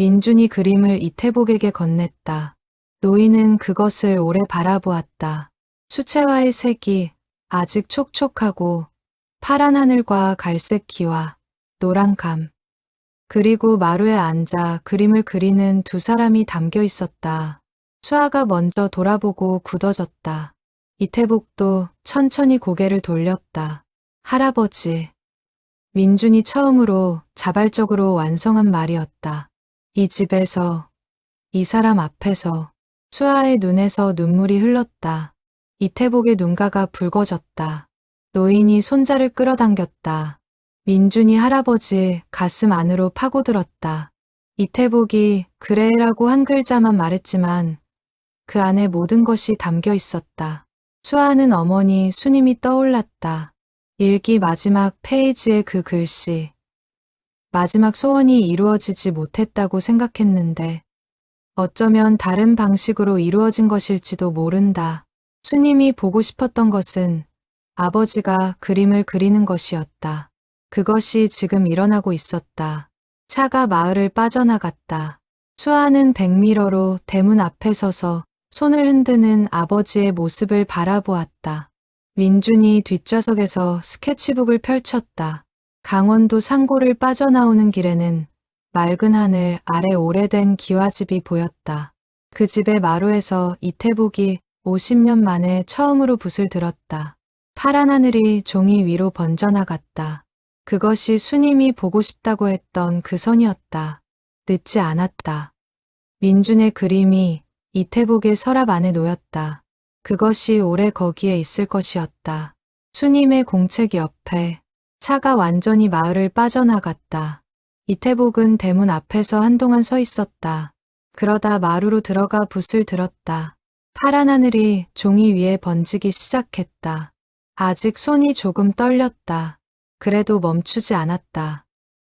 민준이 그림을 이태복에게 건넸다. 노인은 그것을 오래 바라보았다. 수채화의 색이 아직 촉촉하고 파란 하늘과 갈색 기와 노란 감, 그리고 마루에 앉아 그림을 그리는 두 사람이 담겨 있었다. 수아가 먼저 돌아보고 굳어졌다. 이태복도 천천히 고개를 돌렸다. 할아버지. 민준이 처음으로 자발적으로 완성한 말이었다. 이 집에서, 이 사람 앞에서. 수아의 눈에서 눈물이 흘렀다. 이태복의 눈가가 붉어졌다. 노인이 손자를 끌어당겼다. 민준이 할아버지 가슴 안으로 파고들었다. 이태복이 그래라고 한 글자만 말했지만 그 안에 모든 것이 담겨 있었다. 수아는 어머니 수님이 떠올랐다. 일기 마지막 페이지의 그 글씨. 마지막 소원이 이루어지지 못했다고 생각했는데 어쩌면 다른 방식으로 이루어진 것일지도 모른다. 수님이 보고 싶었던 것은 아버지가 그림을 그리는 것이었다. 그것이 지금 일어나고 있었다. 차가 마을을 빠져나갔다. 수아는 백미러로 대문 앞에 서서 손을 흔드는 아버지의 모습을 바라보았다. 민준이 뒷좌석에서 스케치북을 펼쳤다. 강원도 상고를 빠져나오는 길에는 맑은 하늘 아래 오래된 기와집이 보였다. 그 집의 마루에서 이태복이 50년 만에 처음으로 붓을 들었다. 파란 하늘이 종이 위로 번져나갔다. 그것이 수님이 보고 싶다고 했던 그 선이었다. 늦지 않았다. 민준의 그림이 이태복의 서랍 안에 놓였다. 그것이 오래 거기에 있을 것이었다. 수님의 공책 옆에. 차가 완전히 마을을 빠져나갔다. 이태복은 대문 앞에서 한동안 서 있었다. 그러다 마루로 들어가 붓을 들었다. 파란 하늘이 종이 위에 번지기 시작했다. 아직 손이 조금 떨렸다. 그래도 멈추지 않았다.